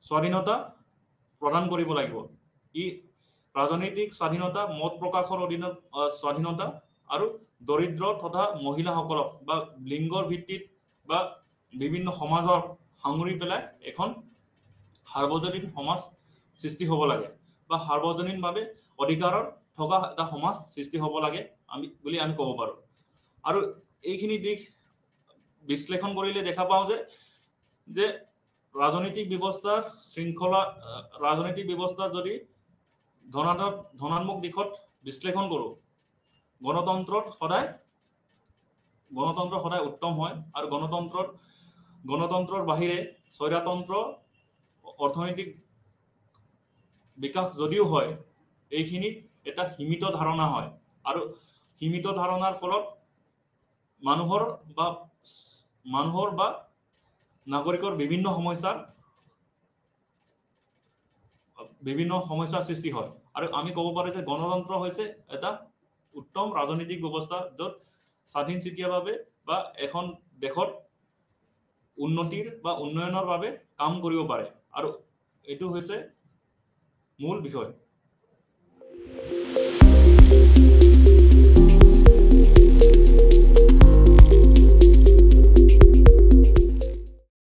স্বাধীনতা প্ৰদান কৰিব লাগিব ই ৰাজনৈতিক স্বাধীনতা মত প্ৰকাশৰ অধীনত স্বাধীনতা আৰু দৰিদ্ৰ তথা মহিলাসকলক বা লিংগৰ ভিত্তিত বা বিভিন্ন সমাজৰ সাঙুৰি পেলাই এখন সাৰ্বজনীন সমাজ সৃষ্টি হ'ব লাগে বা সাৰ্বজনীনভাৱে অধিকাৰৰ থকা এটা সমাজ সৃষ্টি হ'ব লাগে বুলি আমি ক'ব পাৰোঁ আৰু এইখিনি দিশ বিশ্লেষণ কৰিলে দেখা পাওঁ যে ৰাজনৈতিক ব্যৱস্থা যদি ধনাত্মক দিশত বিশ্লেষণ কৰোঁ গণতন্ত্ৰ সদায় উত্তম হয় আৰু গণতন্ত্ৰৰ বাহিৰে স্বৈৰতন্ত্ৰ অৰ্থনৈতিক বিকাশ যদিও হয় এইখিনিত এটা সীমিত ধাৰণা হয় আৰু সীমিত ধাৰণাৰ ফলত মানুহৰ বা নাগৰিকৰ বিভিন্ন সমস্যাৰ সৃষ্টি হয় আৰু আমি ক'ব পাৰোঁ যে গণতন্ত্ৰ হৈছে এটা উত্তম ৰাজনৈতিক ব্যৱস্থা য'ত স্বাধীনচিতীয়াভাৱে বা এখন দেশত উন্নতিৰ বা উন্নয়নৰ বাবে কাম কৰিব পাৰে আৰু এইটো হৈছে মূল বিষয়